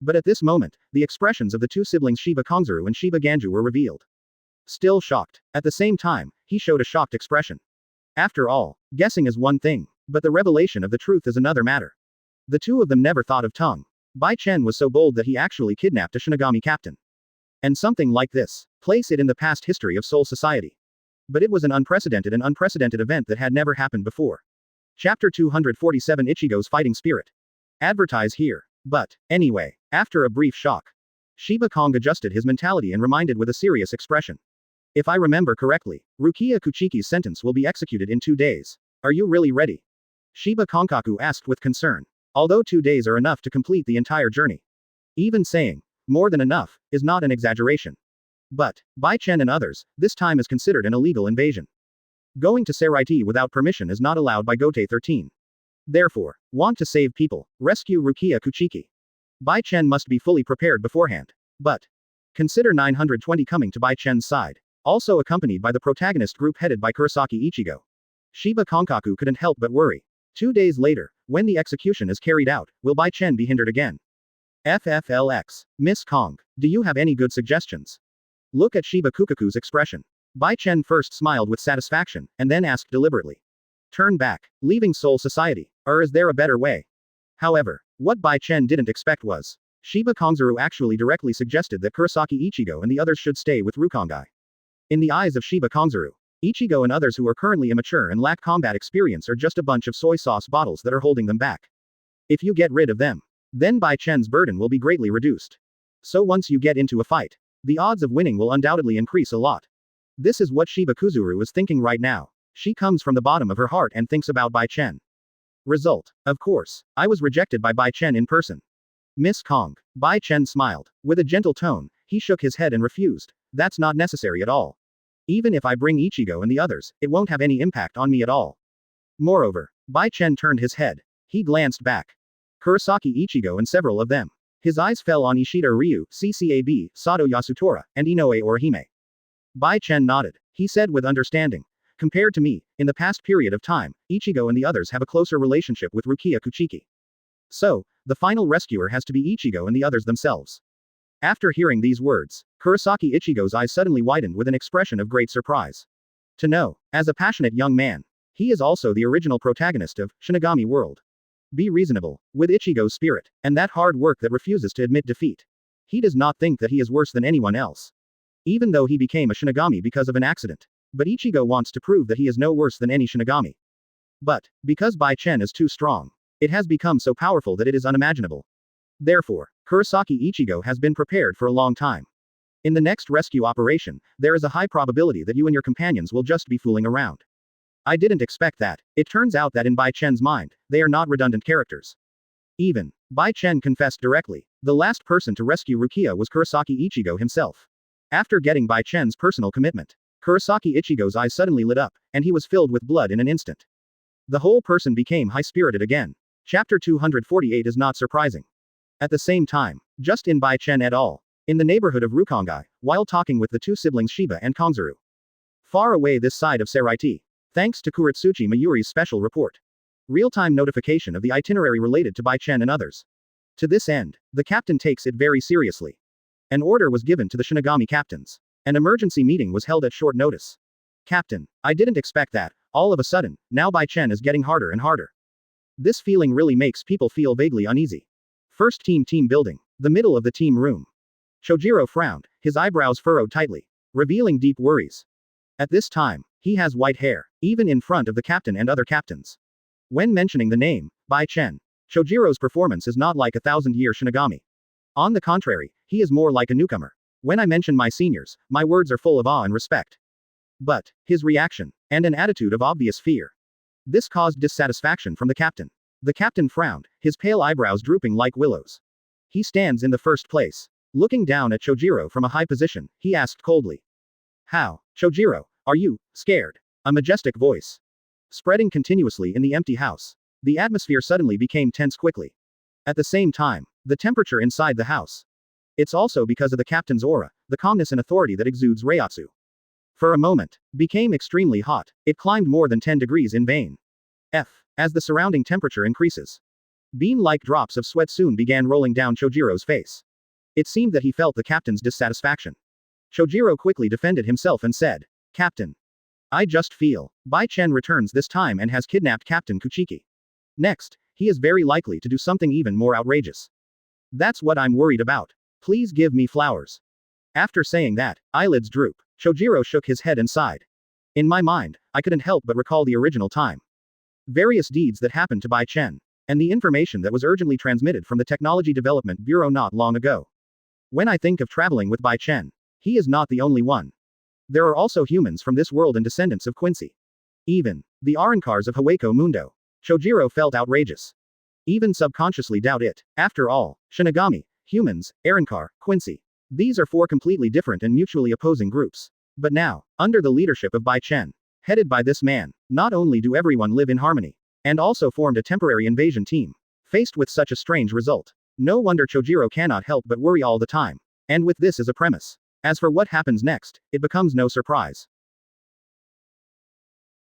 But at this moment, the expressions of the two siblings Shiba Kongzuru and Shiba Ganju were revealed. Still shocked. At the same time, he showed a shocked expression. After all, guessing is one thing, but the revelation of the truth is another matter. The two of them never thought of tongue. Bai Chen was so bold that he actually kidnapped a Shinigami captain. And something like this, place it in the past history of Soul Society. But it was an unprecedented event that had never happened before. Chapter 247 Ichigo's Fighting Spirit. Advertise here. But, anyway, after a brief shock, Shiba Kong adjusted his mentality and reminded with a serious expression. If I remember correctly, Rukia Kuchiki's sentence will be executed in 2 days. Are you really ready? Shiba Konkaku asked with concern. Although 2 days are enough to complete the entire journey. Even saying, more than enough, is not an exaggeration. But, Bai Chen and others, this time is considered an illegal invasion. Going to Seraiti without permission is not allowed by Gotei 13. Therefore, want to save people, rescue Rukia Kuchiki. Bai Chen must be fully prepared beforehand. But, consider 920 coming to Bai Chen's side. also accompanied by the protagonist group headed by Kurosaki Ichigo. Shiba Konkaku couldn't help but worry. 2 days later, when the execution is carried out, will Bai Chen be hindered again? FFLX. Miss Kong, do you have any good suggestions? Look at Shiba Kukaku's expression. Bai Chen first smiled with satisfaction, and then asked deliberately. Turn back, leaving Soul Society, or is there a better way? However, what Bai Chen didn't expect was, Shiba Kongzuru actually directly suggested that Kurosaki Ichigo and the others should stay with Rukongai. In the eyes of Shiba Kongzuru, Ichigo and others who are currently immature and lack combat experience are just a bunch of soy sauce bottles that are holding them back. If you get rid of them, then Bai Chen's burden will be greatly reduced. So once you get into a fight, the odds of winning will undoubtedly increase a lot. This is what Shiba Kuzuru is thinking right now. She comes from the bottom of her heart and thinks about Bai Chen. Result. Of course, I was rejected by Bai Chen in person. Miss Kong. Bai Chen smiled. With a gentle tone, he shook his head and refused. That's not necessary at all. Even if I bring Ichigo and the others, it won't have any impact on me at all. Moreover, Bai Chen turned his head. He glanced back. Kurosaki Ichigo and several of them. His eyes fell on Ishida Ryu, CCAB, Sato Yasutora, and Inoue Orihime. Bai Chen nodded. He said with understanding. Compared to me, in the past period of time, Ichigo and the others have a closer relationship with Rukia Kuchiki. So, the final rescuer has to be Ichigo and the others themselves. After hearing these words, Kurosaki Ichigo's eyes suddenly widened with an expression of great surprise. To know, as a passionate young man, he is also the original protagonist of Shinigami World. Be reasonable, with Ichigo's spirit, and that hard work that refuses to admit defeat. He does not think that he is worse than anyone else. Even though he became a Shinigami because of an accident. But Ichigo wants to prove that he is no worse than any Shinigami. But, because Bai Chen is too strong, it has become so powerful that it is unimaginable. Therefore, Kurosaki Ichigo has been prepared for a long time. In the next rescue operation, there is a high probability that you and your companions will just be fooling around. I didn't expect that. It turns out that in Bai Chen's mind, they are not redundant characters. Even, Bai Chen confessed directly, the last person to rescue Rukia was Kurosaki Ichigo himself. After getting Bai Chen's personal commitment, Kurosaki Ichigo's eyes suddenly lit up, and he was filled with blood in an instant. The whole person became high-spirited again. Chapter 248 is not surprising. At the same time, just in Bai Chen et al., in the neighborhood of Rukongai, while talking with the two siblings Shiba and Kongzuru. Far away this side of Seraiti. Thanks to Kuretsuchi Mayuri's special report. Real-time notification of the itinerary related to Bai Chen and others. To this end, the captain takes it very seriously. An order was given to the Shinigami captains. An emergency meeting was held at short notice. Captain, I didn't expect that. All of a sudden, now Bai Chen is getting harder and harder. This feeling really makes people feel vaguely uneasy. First team building. The middle of the team room. Chojiro frowned, his eyebrows furrowed tightly, revealing deep worries. At this time, he has white hair, even in front of the captain and other captains. When mentioning the name, Bai Chen, Chojiro's performance is not like a 1,000-year Shinigami. On the contrary, he is more like a newcomer. When I mention my seniors, my words are full of awe and respect. But, his reaction, and an attitude of obvious fear. This caused dissatisfaction from the captain. The captain frowned, his pale eyebrows drooping like willows. He stands in the first place. Looking down at Chojiro from a high position, he asked coldly. How, Chojiro, are you scared? A majestic voice. Spreading continuously in the empty house. The atmosphere suddenly became tense quickly. At the same time, the temperature inside the house. It's also because of the captain's aura, the calmness and authority that exudes Reiatsu. For a moment, became extremely hot. It climbed more than 10 degrees in vain. As the surrounding temperature increases. Beam-like drops of sweat soon began rolling down Chojiro's face. It seemed that he felt the captain's dissatisfaction. Chojiro quickly defended himself and said, Captain. I just feel, Bai Chen returns this time and has kidnapped Captain Kuchiki. Next, he is very likely to do something even more outrageous. That's what I'm worried about. Please give me flowers. After saying that, eyelids droop. Chojiro shook his head and sighed. In my mind, I couldn't help but recall the original time. Various deeds that happened to Bai Chen. And the information that was urgently transmitted from the Technology Development Bureau not long ago. When I think of traveling with Bai Chen, he is not the only one. There are also humans from this world and descendants of Quincy. Even the Arankars of Hueco Mundo. Chojiro felt outrageous. Even subconsciously doubt it. After all, Shinigami, humans, Arankar, Quincy. These are 4 completely different and mutually opposing groups. But now, under the leadership of Bai Chen, headed by this man, not only do everyone live in harmony, and also formed a temporary invasion team. Faced with such a strange result, no wonder Chojiro cannot help but worry all the time. And with this as a premise. As for what happens next, it becomes no surprise.